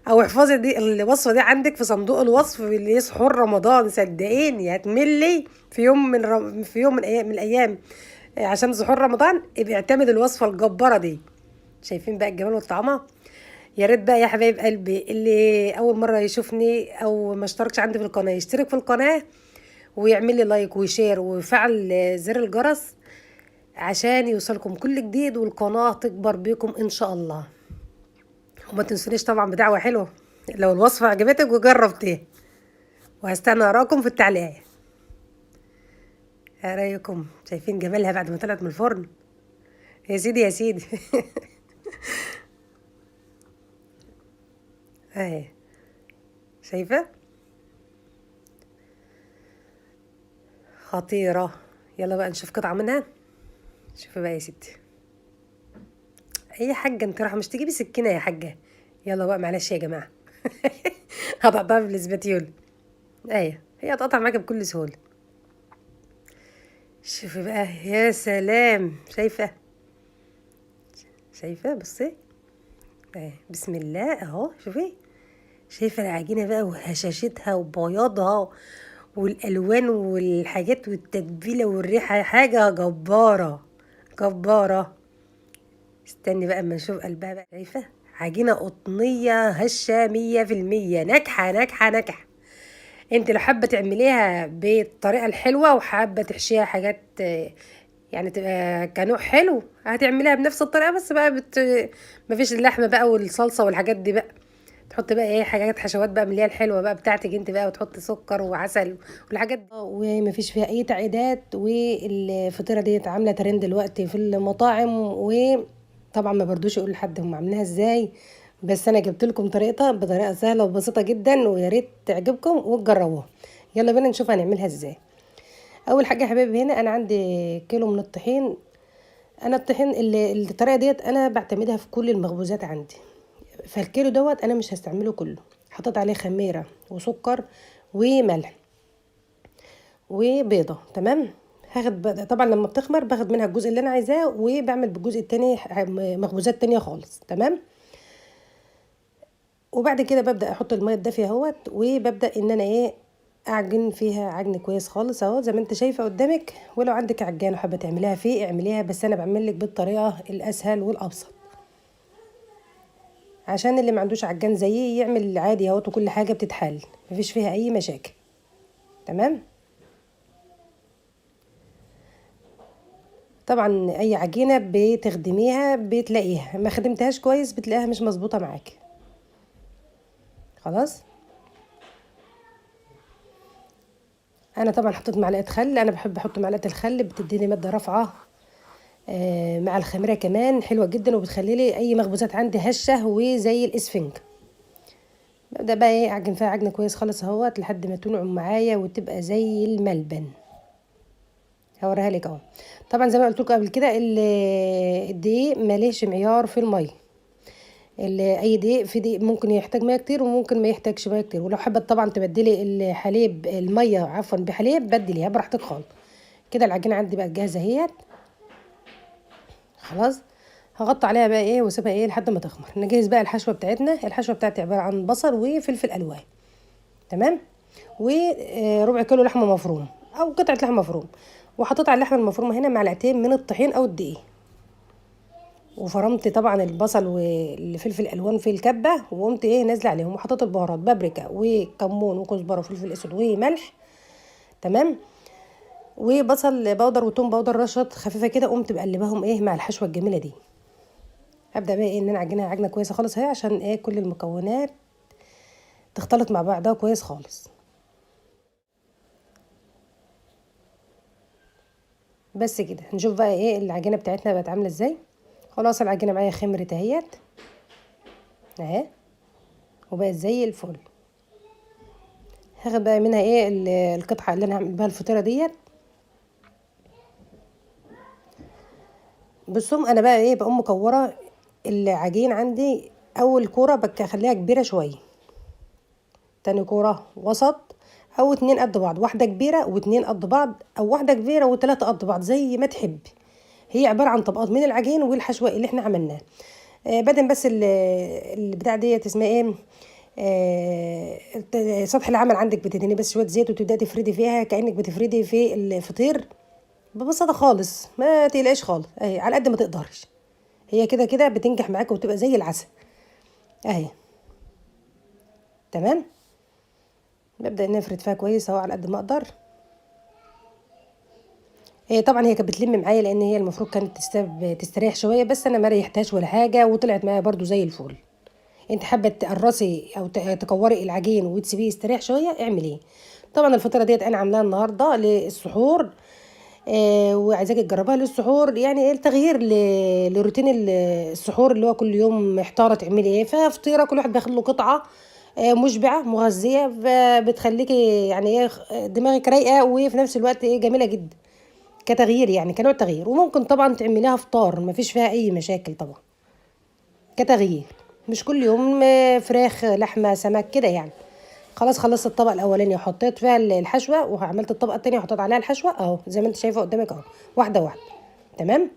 S1: او احفظي دي الوصفه دي عندك في صندوق الوصف اللي سحور رمضان، صدقيني هتملي في يوم من في يوم من الايام عشان سحور رمضان ابقي اعتمد الوصفه الجباره دي. شايفين بقى الجمال والطعامه. يا ريت بقى يا حبايب قلبي اللي اول مره يشوفني او ما اشتركش عندي في القناه يشترك في القناه ويعمل لي لايك وشير ويفعل زر الجرس عشان يوصلكم كل جديد والقناه تكبر بيكم ان شاء الله. وما تنسونيش طبعا بدعوه حلوه لو الوصفه عجبتك وجربتيها، وهستنى اراكم في التعليقات. ايه رايكم؟ شايفين جمالها بعد ما طلعت من الفرن؟ يا سيدي يا سيدي. اهي شايفه خطيره. يلا بقى نشوف قطعه منها. شوفي بقى يا ستي، اي حاجه انت رايحه مش تجيبي سكينه يا حاجه؟ يلا بقى معلش يا جماعه. هتقطعها بالاسباتيول. ايه هي هتقطع معاكي بكل سهوله. شوفي بقى يا سلام، شايفه شايفه بصي ايه بسم الله اهو. شوفي شايفه العجينه بقى وهشاشتها وبياضها والالوان والحاجات والتتبيله والريحه حاجه جباره جباره. استني بقى اما نشوف قلبها بقى. شايفه عجينه قطنيه هشه 100% ناجحه ناجحه ناجحه. انت لو حابه تعمليها بالطريقه الحلوه وحابه تحشيها حاجات يعني تبقى كنوع حلو هتعمليها بنفس الطريقه، بس بقى مفيش اللحمه بقى والصلصه والحاجات دي بقى، تحط بقى ايه حاجات حشوات بقى من اللي هي الحلوه بقى بتاعتك انت بقى، وتحط سكر وعسل والحاجات دي، ومفيش فيها اي تعقيدات. والفطيره ديت عامله ترند دلوقتي في المطاعم، وطبعا ما بردوش يقول لحد هم عاملينها ازاي، بس انا جبت لكم طريقتها بطريقه سهله وبسيطه جدا، ويا ريت تعجبكم وتجربوها. يلا بينا نشوف هنعملها ازاي. اول حاجه يا حبايبي، هنا انا عندي كيلو من الطحين. انا الطحين الطريقه ديت انا بعتمدها في كل المخبوزات عندي. فالكيلو دوت انا مش هستعمله كله، حطيت عليه خميره وسكر وملح وبيضه. تمام. طبعا لما بتخمر باخد منها الجزء اللي انا عايزاه، وبعمل بالجزء التاني مخبوزات تانية خالص. تمام. وبعد كده ببدا احط الميه الدافيه اهوت، وببدا ان انا اعجن فيها عجن كويس خالص اهو زي ما انت شايفه قدامك. ولو عندك عجان وحابه تعمليها فيه اعمليها، بس انا بعمل لك بالطريقه الاسهل والابسط، عشان اللي ما عندوش عجان زيي يعمل عادي اهوت، وكل حاجه بتتحل مفيش فيها اي مشاكل. تمام. طبعا اي عجينه بتخدميها بتلاقيها، ما خدمتهاش كويس بتلاقيها مش مظبوطه معاكي. خلاص. انا طبعا حطيت معلقه خل، انا بحب احط معلقه الخل بتديني ماده رافعه مع الخميره كمان حلوه جدا، وبتخلي لي اي مخبوزات عندي هشه وزي الاسفنج. ببدا بقى اعجن فيها عجن كويس خالص اهوت لحد ما تنعم معايا وتبقى زي الملبن. هوريها لك اهو. طبعا زي ما قلت لكم قبل كده الدقيق ماليش معيار في الميه. اي دقيق، في دقيق ممكن يحتاج ميه كتير وممكن ما يحتاجش ميه كتير، ولو حابه طبعا تبدلي الحليب الميه عفوا بحليب بدليها براحتك خالص. كده العجينه عندي بقت جاهزه اهيت. خلاص. هغطي عليها بقى واسيبها لحد ما تخمر. نجهز بقى الحشوه بتاعتنا. الحشوه بتاعتي عباره عن بصل وفلفل الوان. تمام. وربع كيلو لحمه مفرومه او قطعه لحمه مفرومه، وحطيت على اللحمه المفرومه هنا معلقتين من الطحين او الدقيق، وفرمت طبعا البصل والفلفل الالوان في الكبه، وقمت نازله عليهم، وحطيت البهارات بابريكا وكمون وكزبره وفلفل اسود وملح. تمام. وبصل بودر وتوم بودر رشط خفيفه كده، قمت بقلبهم مع الحشوه الجميله دي. هبدا بقى ان انا اعجنها عجنه كويسه خالص اهي، عشان كل المكونات تختلط مع بعضها كويس خالص. بس كده نشوف بقى العجينه بتاعتنا بقت عامله ازاي. خلاص العجينه معايا خمرت اهيت اهي، وبقت زي الفل. هاخد بقى منها القطعه اللي انا هعمل بها الفطيره ديت. بصوا انا بقى بقوم مكوره العجين عندي. اول كوره بخليها كبيره شويه، تاني كوره وسط، او اتنين قد بعض، واحده كبيره واتنين قد بعض، او واحده كبيره وتلاته قد بعض زي ما تحب. هي عباره عن طبقات من العجين والحشوه اللي احنا عملناه. بعدين بس البتاع ديت اسمها سطح العمل عندك بتدهني بس شويه زيت، وتبداي تفردي فيها كانك بتفردي في الفطير ببساطه خالص، ما تقلقش خالص اهي على قد ما تقدرش. هي كده كده بتنجح معاك وتبقى زي العسل اهي. تمام. ببدا ان افرد فيها كويس اهو على قد ما اقدر. طبعا هي كانت بتلم معايا لان هي المفروض كانت تستريح شويه، بس انا ما ريحتهاش ولا حاجه، وطلعت معايا برضو زي الفل. انت حابه تقرصي او تكوري العجين وتسيبيه يستريح شويه اعمليه. طبعا الفطيره ديت انا عاملاها النهارده للسحور، وعايزاكي تجربها للسحور، يعني التغيير لروتين السحور اللي هو كل يوم محتاره تعملي ففطيره كل واحد بياخد له قطعه مشبعه مغذيه، فبتخليكي يعني دماغك رايقه، وفي نفس الوقت جميله جدا كتغيير، يعني كنوع تغيير. وممكن طبعا تعمليها فطار مفيش فيها اي مشاكل طبعا كتغيير، مش كل يوم فراخ لحمه سمك كده يعني. خلاص خلصت الطبق الاولاني وحطيت فيها الحشوه، وعملت الطبقه التانية وحطيت عليها الحشوه اهو زي ما انت شايفه قدامك اهو، واحده واحده. تمام.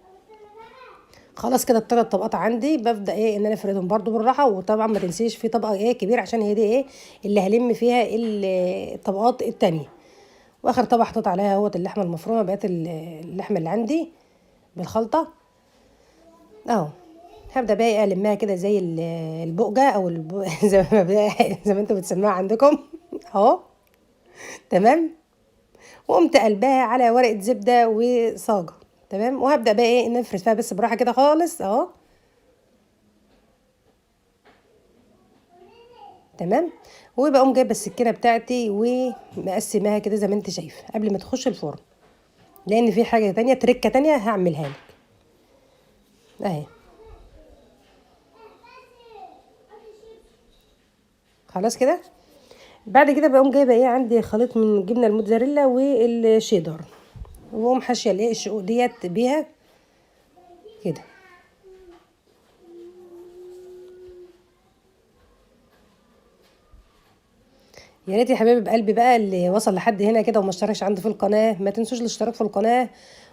S1: خلاص كده الثلاث طبقات عندي، ببدا ان انا افردهم برضو بالراحه. وطبعا ما تنسيش في طبقه كبيره، عشان هي دي اللي هلم فيها الطبقات التانية. واخر طبقه حطيت عليها اهوت اللحمه المفرومه، بقت اللحمه اللي عندي بالخلطه اهو. هبدا بقى المها كده زي البقجه او زي ما انتوا بتسموها عندكم اهو. تمام. وقمت قلبها على ورقه زبده وصاجه. تمام. وهبدا بقى نفرد فيها بس براحه كده خالص اهو. تمام. وبقوم جايبه السكينه بتاعتي ومقسماها كده زي ما انت شايفه قبل ما تخش الفرن، لان في حاجه تانية تركه تانية هعملها لك اهي. خلاص كده. بعد كده بقوم جايبه ايه، عندي خليط من الجبنه الموتزاريلا والشيدر، واقوم حاشيه الايه الشقوق ديت بيها كده. يا ريت يا حبايب قلبي بقى اللي وصل لحد هنا كده وما اشتركش عندي في القناه، ما تنسوش الاشتراك في القناه،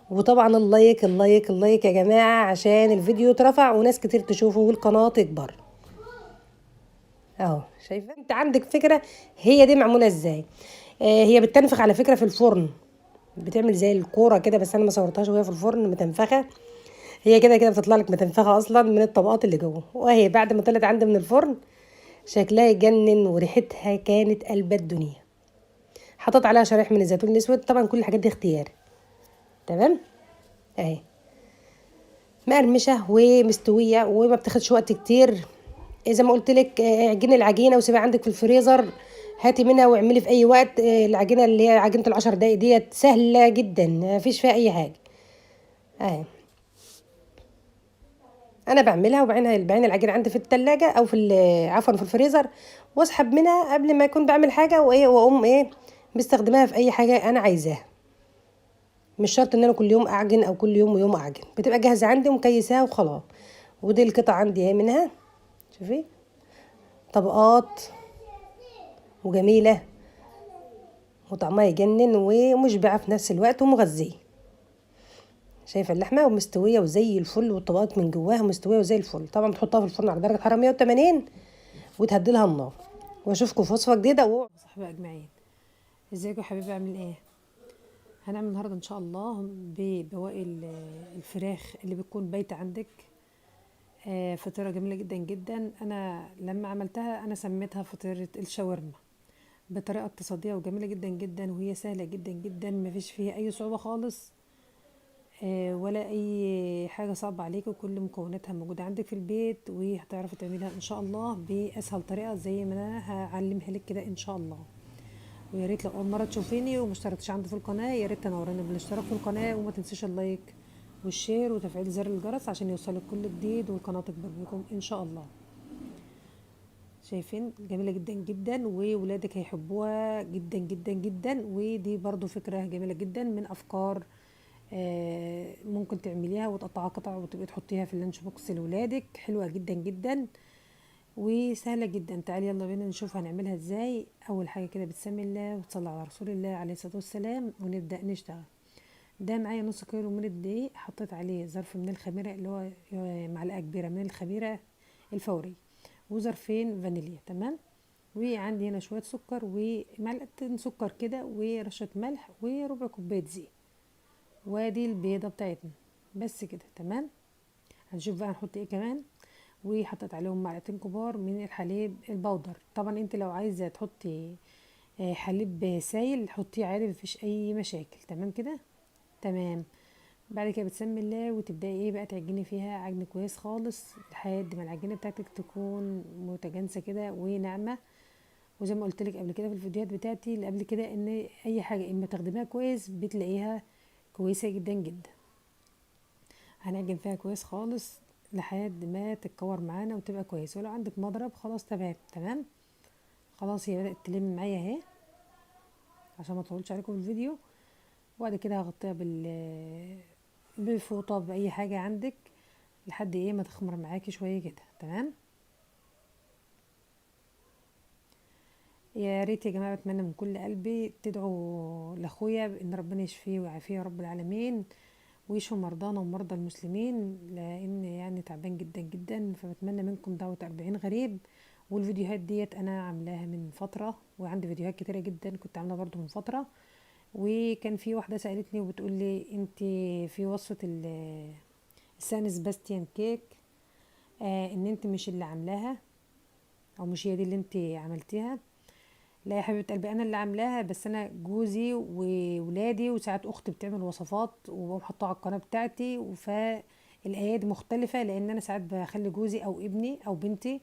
S1: وطبعا اللايك اللايك اللايك يا جماعه عشان الفيديو يترفع وناس كتير تشوفه والقناه تكبر. اهو شايفه انت عندك فكره هي دي معموله ازاي. هي بتنفخ على فكره في الفرن، بتعمل زي الكوره كده، بس انا ما صورتهاش وهي في الفرن متنفخه. هي كده كده بتطلع لك متنفخه اصلا من الطبقات اللي جوه، وهي بعد ما طلعت عندي من الفرن شكلها يجنن وريحتها كانت قلب الدنيا. حطيت عليها شرايح من الزيتون الاسود، طبعا كل الحاجات دي اختياري. تمام. اهي مقرمشه ومستويه وما بتاخدش وقت كتير. زي ما قلت لك اعجني العجينه وسيبها عندك في الفريزر، هاتي منها واعملي في اي وقت. العجينه اللي هي عجينه العشر دقايق ديت سهله جدا، ما فيش فيها اي حاجه. اهي انا بعملها وبعينها بعين العجينه عندي في التلاجة او في عفوا في الفريزر، واسحب منها قبل ما اكون بعمل حاجه وايه، واقوم ايه مستخدماها في اي حاجه انا عايزاها. مش شرط ان انا كل يوم اعجن او كل يوم ويوم اعجن، بتبقى جاهزه عندي ومكيساها وخلاص. ودي القطعه عندي اهي منها، شوفي طبقات وجميله وطعمها يجنن ومشبعه في نفس الوقت ومغذيه. شايفه اللحمه ومستويه وزي الفل، والطبقات من جواها مستويه وزي الفل. طبعا بتحطها في الفرن على درجه حراره 180 وتهدي لها النار. واشوفكم في وصفه جديده صاحبي اجمعين. ازيكم يا حبيبي، عامل ايه؟ هنعمل النهارده ان شاء الله ببواقي الفراخ اللي بتكون بايته عندك. فطيره جميله جدا جدا. انا لما عملتها انا سميتها فطيره الشاورما، بطريقه اقتصاديه وجميله جدا جدا، وهي سهله جدا جدا، مفيش فيها اي صعوبه خالص. ولا اي حاجه صعبه عليك، وكل مكوناتها موجوده عندك في البيت، وهتعرفي تعملها ان شاء الله باسهل طريقه زي ما انا هعلمها لك كده ان شاء الله. ويا ريت لو اول مره تشوفيني وما اشتركتش عندي في القناه، يا ريت تنوريني بالاشتراك في القناه، وما تنسيش اللايك والشير وتفعيل زر الجرس عشان يوصلك كل جديد والقناه تكبر بكم ان شاء الله. شايفين جميله جدا جدا، وولادك هيحبوها جدا جدا جدا. ودي برضو فكره جميله جدا من افكار ممكن تعمليها وتقطعها قطع وتبقي تحطيها في اللانش بوكس لولادك. حلوه جدا جدا وسهله جدا. تعالي يلا بينا نشوف هنعملها ازاي. اول حاجه كده بتسمي الله وتصلي على رسول الله عليه الصلاه والسلام ونبدا نشتغل. ده معايا نص كيلو من الدقيق، حطيت عليه ظرف من الخميره اللي هو معلقه كبيره من الخميره الفوري، وظرفين فانيليا. تمام. وعندي هنا شويه سكر ومعلقتين سكر كده ورشه ملح وربع كوبايه زيت، وادي البيضه بتاعتنا. بس كده تمام. هنشوف بقى نحط ايه كمان. وحطيت عليهم معلقتين كبار من الحليب البودر. طبعا انت لو عايزه تحطي حليب سايل حطيه عادي، مفيش اي مشاكل. تمام كده. تمام. بعد كده بتسمي الله وتبداي ايه بقى تعجني فيها عجن كويس خالص لحد ما العجينه بتاعتك تكون متجانسه كده وناعمه. وزي ما قلت لك قبل كده في الفيديوهات بتاعتي اللي قبل كده، ان اي حاجه اما تخدميها كويس بتلاقيها كويسه جدا جدا. هنعجن فيها كويس خالص لحد ما تتكور معانا وتبقى كويس. ولو عندك مضرب خلاص تمام. تمام. خلاص هي بدأت تلم معايا اهي، عشان ما اطولش عليكم الفيديو. وبعد كده هغطيها بفوطه باي حاجه عندك لحد ايه ما تخمر معاكي شويه كده. تمام. يا ريت يا جماعه، بتمنى من كل قلبي تدعوا لاخويا ان ربنا يشفيه ويعافيه يا رب العالمين، ويشفي مرضانا ومرضى المسلمين، لان يعني تعبان جدا جدا. فبتمنى منكم دعوه 40 غريب. والفيديوهات ديت انا عاملاها من فتره، وعندي فيديوهات كتيره جدا كنت عاملاها برضو من فتره. وكان في واحده سالتني وبتقول لي انت في وصفه السان سباستيان كيك ان انت مش اللي عاملاها، او مش هي دي اللي انت عملتيها. لا يا حبيبه قلبي، انا اللي عاملاها، بس انا جوزي وولادي وساعات اختي بتعمل وصفات وبحطها على القناه بتاعتي، فالايادي مختلفه، لان انا ساعات بخلي جوزي او ابني او بنتي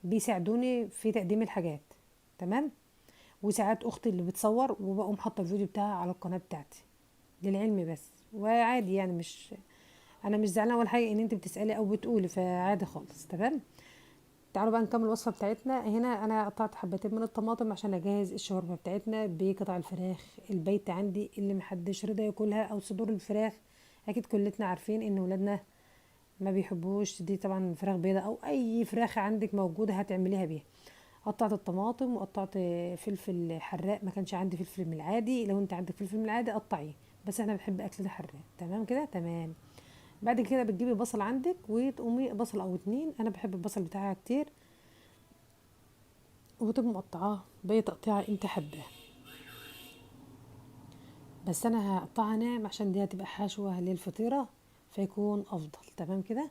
S1: بيساعدوني في تقديم الحاجات. تمام. وساعات اختي اللي بتصور وبقوم حاطه الفيديو بتاعها على القناه بتاعتي للعلم بس. وعادي يعني، مش انا مش زعلانه ولا حاجه ان انت بتسالي او بتقولي، فعادي خالص. تمام. تعالوا بقى نكمل الوصفه بتاعتنا. هنا انا قطعت حبتين من الطماطم عشان اجهز الشاورما بتاعتنا بقطع الفراخ البيت عندي اللي محدش رضى ياكلها، او صدور الفراخ. اكيد كلنا عارفين ان ولادنا ما بيحبوش دي، طبعا فراخ بيضة او اي فراخ عندك موجوده هتعمليها بيها. قطعت الطماطم وقطعت فلفل حراق، ما كانش عندي فلفل من العادي، لو انت عندك فلفل من العادي قطعيه، بس احنا بنحب اكل حراق. تمام كده تمام. بعد كده بتجيبي بصل عندك وتقومي بصل او اتنين، انا بحب البصل بتاعها كتير، وتقوم مقطعاه باي تقطيعه انت حباه، بس انا هقطعها ناعم عشان دي هتبقى حشوه للفطيره فيكون افضل. تمام كده.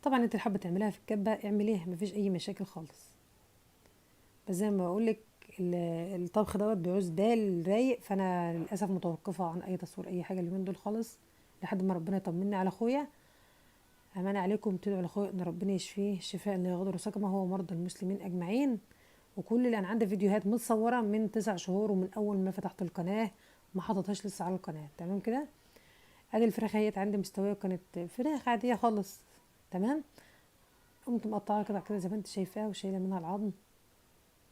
S1: طبعا انت حابه تعمليها في الكبه اعمليها، مفيش اي مشاكل خالص، بس زي ما بقولك الطبخ دوت بيعوز بال رايق، فانا للاسف متوقفه عن اي تصوير اي حاجه اليومين دول خالص لحد ما ربنا يطمني على اخويا. امانه عليكم تدعوا لاخويا ان ربنا يشفيه شفاء لا يغادر سقما، هو مرضى المسلمين اجمعين. وكل اللي انا عندي فيديوهات متصوره من 9 شهور، ومن اول ما فتحت القناه ما حطيتهاش لسه على القناه. تمام كده. ادي الفراخ اهيت عندي مستويه، وكانت فراخ عاديه خالص. تمام. قمت مقطعه كده كده زي ما انت شايفاها، وشايله منها العظم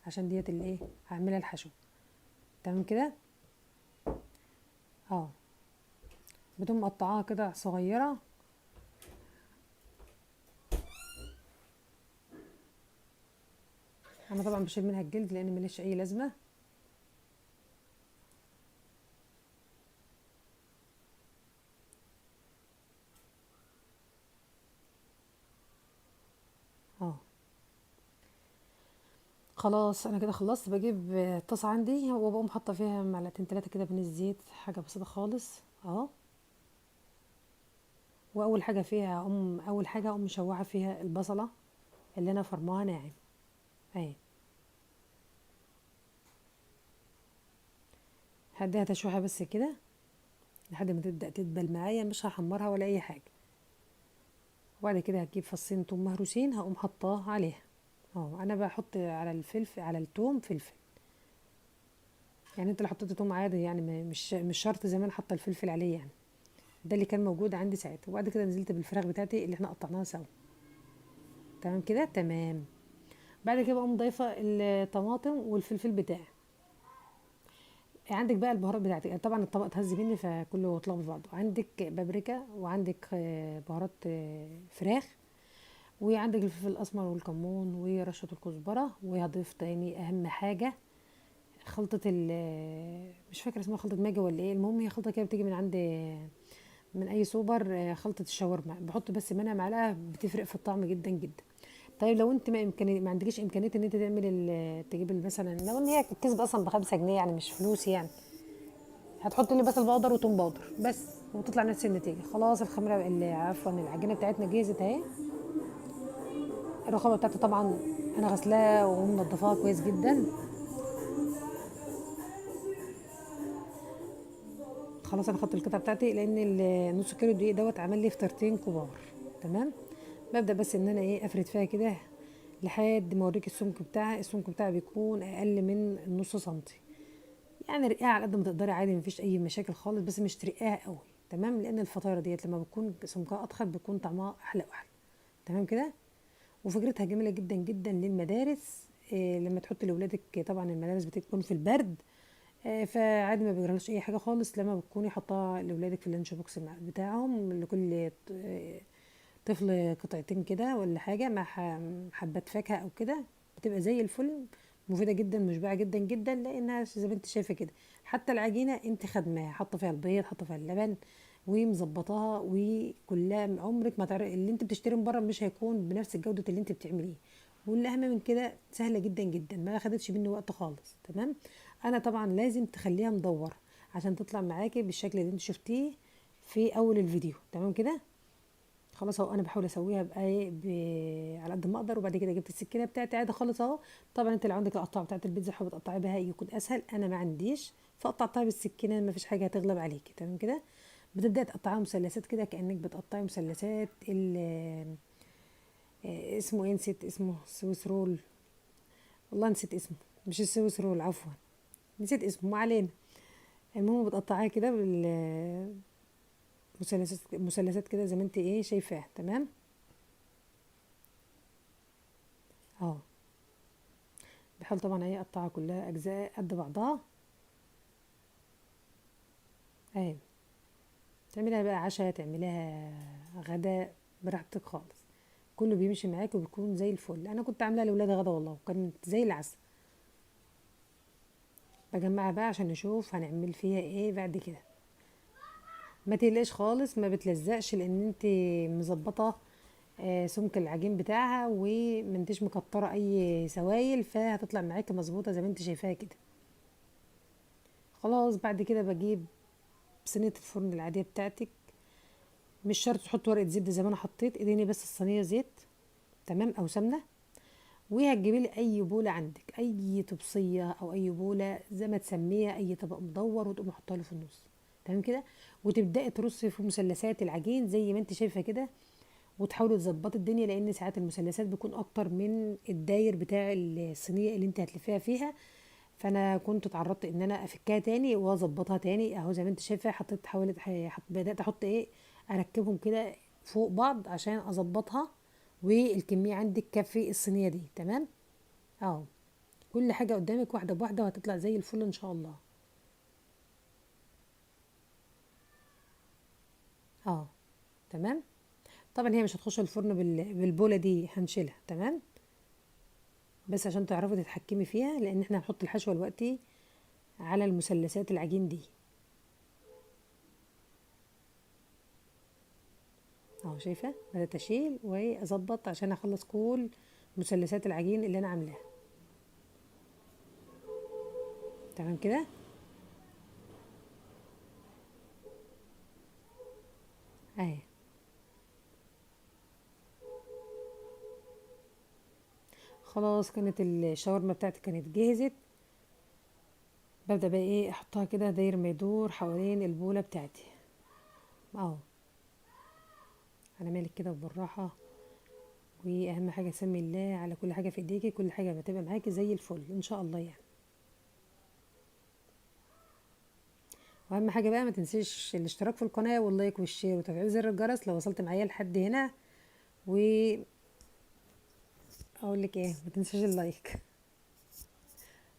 S1: عشان ديت اللي ايه هعملها الحشو. تمام كده. اه. بتقوم مقطعاها كده صغيره. انا طبعا بشيل منها الجلد لان مليش اي لازمه. اه. خلاص انا كده خلصت. بجيب طاسه عندي وبقوم حاطه فيها معلقتين 3 كده من الزيت، حاجه بسيطه خالص اهو. واول حاجه فيها اول حاجه اقوم مشوحه فيها البصله اللي انا فرماها ناعم اهي. هديها تشويحه بس كده لحد ما تبدا تدبل معايا، مش هحمرها ولا اي حاجه. وبعد كده هجيب فصين توم مهروسين هقوم حطاه عليها. اه انا بحط على الفلفل على التوم فلفل، يعني انت لو حطيت توم عادي يعني مش شرط زي ما انا حاطه الفلفل عليه يعني. ده اللي كان موجود عندي ساعتها. وبعد كده نزلت بالفراخ بتاعتي اللي احنا قطعناها سوا. تمام كده تمام. بعد كده بقوم ضايفه الطماطم والفلفل بتاعي. عندك بقى البهارات بتاعتك، يعني طبعا الطبق اتهز مني فكله اتلخبط في بعضه. عندك بابريكا، وعندك بهارات فراخ، وعندك الفلفل الاسمر والكمون ورشه الكزبره. وهضيف تاني اهم حاجه خلطه مش فاكره اسمها خلطه ماجي ولا ايه، المهم هي خلطه كده بتيجي من عند من اي سوبر، خلطه الشاورما. بحط بس منها معلقه بتفرق في الطعم جدا جدا. طيب لو انت ما عندكيش امكانيه ان انت تعملي تجيب مثلا، لو ان هي الكيس اصلا ب5 جنيه يعني مش فلوس يعني، هتحط لي بصل بودر وتوم بودر بس، وتطلع نفس النتيجه. خلاص الخميره اللي عفوا العجينه بتاعتنا جهزت اهي. الرقبه بتاعتي طبعا انا غسلاها ومنضفاها كويس جدا. خلاص انا خدت القطعه بتاعتي لان النص كيلو دقيق دوت عمل لي فطرتين كبار. تمام. ببدا بس ان انا ايه افرد فيها كده لحد ما اوريك السمك بتاعها. السمك بتاعها بيكون اقل من النص سنتي، يعني رقاها على قد ما تقدري عادي مفيش اي مشاكل خالص، بس مش ترقاها قوي. تمام. لان الفطاير ديت لما بتكون سمكها اضخم بيكون طعمها احلى واحلى. تمام كده. وفكرتها جميله جدا جدا للمدارس. إيه لما تحطي لاولادك، طبعا المدارس بتكون في البرد، فعادي ما بيجرالش اي حاجه خالص لما بتكوني حاطاها لاولادك في اللانش بوكس بتاعهم. لكل طفل قطعتين كده ولا حاجه مع حبات فاكهه او كده، بتبقى زي الفل. مفيده جدا مشبعه جدا جدا، لانها زي ما انت شايفه كده. حتى العجينه انت خدماها، حاطه فيها البيض، حاطه فيها اللبن، ومظبطاها، وكلها عمرك ما تعرف اللي انت بتشتري من بره مش هيكون بنفس جوده اللي انت بتعمليه. والاهم من كده سهله جدا جدا، ما اخدتش مني وقت خالص. تمام. انا طبعا لازم تخليها مدوره عشان تطلع معاكي بالشكل اللي انت شفتيه في اول الفيديو. تمام كده. خلاص اهو انا بحاول اسويها على قد ما اقدر. وبعد كده جبت السكينه بتاعتي عادي خالص اهو. طبعا انت لو عندك القطاعه بتاعت البيتزا حابه تقطعي بها يكون اسهل، انا ما عنديش فقطعتها بالسكينه، ما فيش حاجه هتغلب عليكي. تمام كده. بتبداي تقطعيها مثلثات كده كانك بتقطعي مثلثات اسمه ايه، نسيت اسمه، سويس رول. والله نسيت اسمه. مش السويس رول، عفوا. نسيت اسمه، ما علينا. المهم بتقطعيها كده مثلثات كده زي ما انت ايه شايفاه. تمام. اهو. بحاول طبعا ايه اقطعها كلها اجزاء قد بعضها. اهي. تعملها بقى عشاء، تعملها غدا، براحتك خالص. كله بيمشي معاك وبيكون زي الفل. انا كنت عاملاها لاولادي غدا والله، وكانت زي العسل. بجمعها بقى عشان نشوف هنعمل فيها ايه بعد كده. ما تقلقش خالص، ما بتلزقش لان انت مظبطه سمك العجين بتاعها، وما انتش مكتره اي سوائل، فهتطلع معاكي مظبوطه زي ما انت شايفاها كده. خلاص بعد كده بجيب صينيه الفرن العاديه بتاعتك. مش شرط تحط ورقه زبده زي ما انا حطيت، اديني بس الصينيه زيت. تمام، او سمنه. وهتجيبي لي اي بوله عندك، اي طبسيه او اي بوله زي ما تسميها، اي طبق مدور، وتقومي حاطاه له في النص. تمام كده. وتبداي ترصي في مثلثات العجين زي ما انت شايفه كده. وتحاولي تظبطي الدنيا، لان ساعات المثلثات بيكون اكتر من الداير بتاع الصينيه اللي انت هتلفيها فيها. فانا كنت اتعرضت ان انا افكها تاني واظبطها تاني. اهو زي ما انت شايفه، حطيت حاولت بدات احط ايه، اركبهم كده فوق بعض عشان اظبطها. والكميه عندك تكفي الصينيه دي. تمام. اهو. كل حاجه قدامك واحده بواحده، وهتطلع زي الفل ان شاء الله. اه. تمام. طبعا هي مش هتخش الفرن بالبوله دي، هنشيلها. تمام. بس عشان تعرفي تتحكمي فيها، لان احنا هنحط الحشوه دلوقتي على المثلثات العجين دي. اهو شايفه، بدات اشيل واظبط عشان اخلص كل مثلثات العجين اللي انا عاملاها. تمام كده. اهي. خلاص كانت الشاورما بتاعتي كانت جهزت. ببدا بقى ايه احطها كده داير ما يدور حوالين البوله بتاعتي. اهو. على مالك كده وبالراحه. واهم حاجه سمي الله على كل حاجه في ايديكي، كل حاجه بتبقى معاكي زي الفل ان شاء الله يعني. واهم حاجه بقى ما تنسيش الاشتراك في القناه واللايك والشير وتفعيل زر الجرس لو وصلت معايا لحد هنا. واقول لك ايه، ما تنسيش اللايك.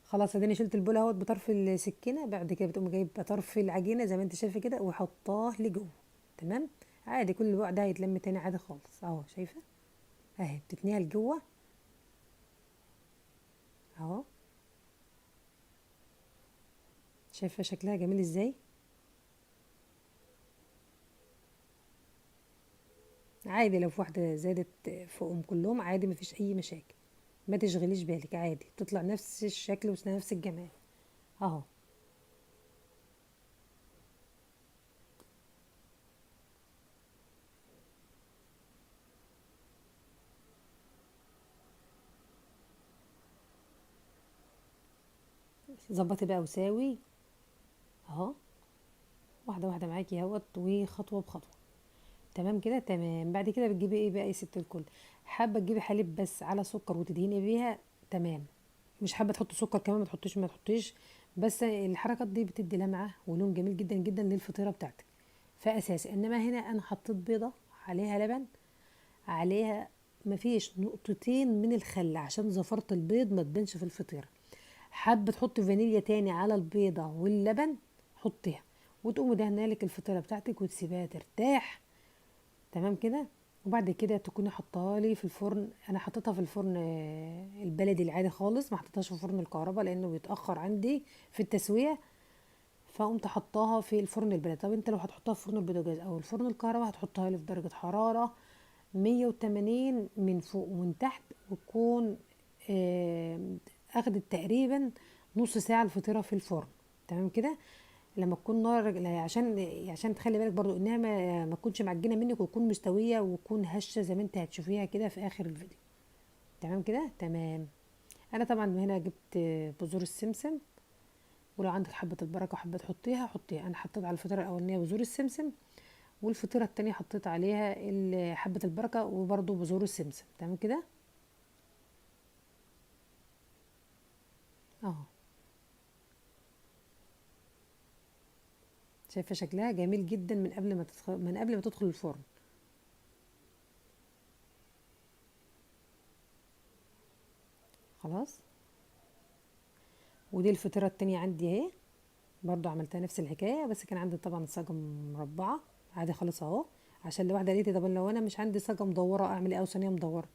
S1: خلاص اديني شلت البوله اهوت بطرف السكينه. بعد كده بتقوم جايب طرف العجينه زي ما انت شايفه كده وحطاه لجوه. تمام. عادي كل الوقت ده هيتلم تاني عادي خالص. اهو شايفه. اهي بتتنيها لجوه. اهو. شايفه شكلها جميل ازاي. عادي لو في واحده زادت فوقهم كلهم عادي، مفيش اي مشاكل. ما تشغليش بالك، عادي بتطلع نفس الشكل ونفس الجمال. اهو. ظبطي بقى وساوي. اهو. واحده واحده معاكي اهوت، وخطوه بخطوه. تمام كده. تمام. بعد كده بتجيبي ايه بقى يا ست الكل؟ حابه تجيبي حليب بس على سكر وتدهني بيها. تمام. مش حابه تحطي سكر كمان، ما تحطيش ما تحطيش. بس الحركات دي بتدي لمعه ولون جميل جدا جدا للفطيره بتاعتك. فاساسي. انما هنا انا حطيت بيضه، عليها لبن، عليها مفيش نقطتين من الخل عشان زفرة البيض ما تبانش في الفطيرة. حابة تحطي فانيليا تاني على البيضة واللبن، حطيها. وتقومي دهنها لك الفطيرة بتاعتك وتسيبها ترتاح. تمام كده. وبعد كده تكوني حطاها لي في الفرن. انا حطيتها في الفرن البلدي العادي خالص، ما حطيتهاش في فرن الكهرباء لانه بيتاخر عندي في التسويه. فقمت حطاها في الفرن البلدي. طب انت لو هتحطها في فرن البوتاجاز او الفرن الكهرباء، هتحطها لي في درجه حراره 180 من فوق ومن تحت، وتكون اخدت تقريبا نص ساعه الفطيره في الفرن. تمام كده. لما تكون نار عشان تخلي بالك برضو انها ما تكونش معجنه منك، وتكون مستويه وتكون هشه زي ما انت هتشوفيها كده في اخر الفيديو. تمام كده. تمام. انا طبعا هنا جبت بذور السمسم. ولو عندك حبه البركه وحابه تحطيها حطيها. انا حطيت على الفطيره الاولانيه بذور السمسم، والفطيره التانية حطيت عليها حبه البركه وبرده بذور السمسم. تمام كده اهو. شايفه شكلها جميل جدا من قبل ما تدخل الفرن. خلاص. ودي الفطيره التانية عندي اهي، برضو عملتها نفس الحكايه، بس كان عندي طبعا صاجه مربعه عادي خالص اهو. عشان لواحده قالت لي طب لو انا مش عندي صاجه مدوره اعمل ايه او صينيه مدوره؟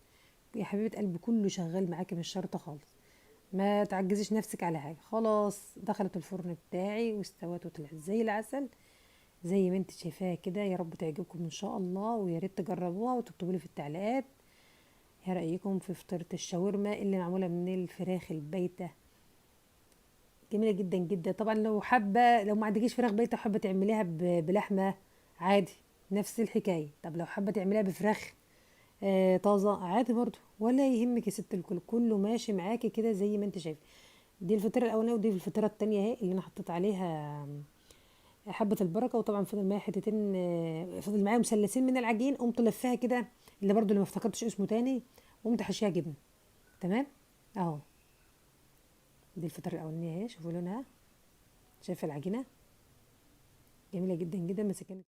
S1: يا حبيبه قلبي كله شغال معاكي، مش شرط خالص. ما تعجزيش نفسك على حاجه. خلاص دخلت الفرن بتاعي واستوت وطلعت زي العسل، زي ما انت شايفاها كده. يا رب تعجبكم ان شاء الله، ويا ريت تجربوها وتكتبوا لي في التعليقات ايه رايكم في فطيره الشاورما اللي معموله من الفراخ البايته. جميله جدا جدا. طبعا لو حابه، لو ما عندكيش فراخ بايته حابه تعمليها بلحمه عادي، نفس الحكايه. طب لو حابه تعمليها بفراخ طازه عادي برضو، ولا يهمك يا ست الكل، كله ماشي معاكي كده زي ما انت شايفه. دي الفطيره الاولانيه، ودي الفطيره التانية اهي اللي انا حطيت عليها حبه البركه. وطبعا فضل معايا حتتين فضل معايا مثلثين من العجين، قمت لفاها كده، اللي برضو اللي ما افتكرتش اسمه تاني، قمت حشيها جبنه. تمام اهو. دي الفطيره الاولانيه اهي، شوفوا لونها، شايفه العجينه جميله جدا جدا. بس كانت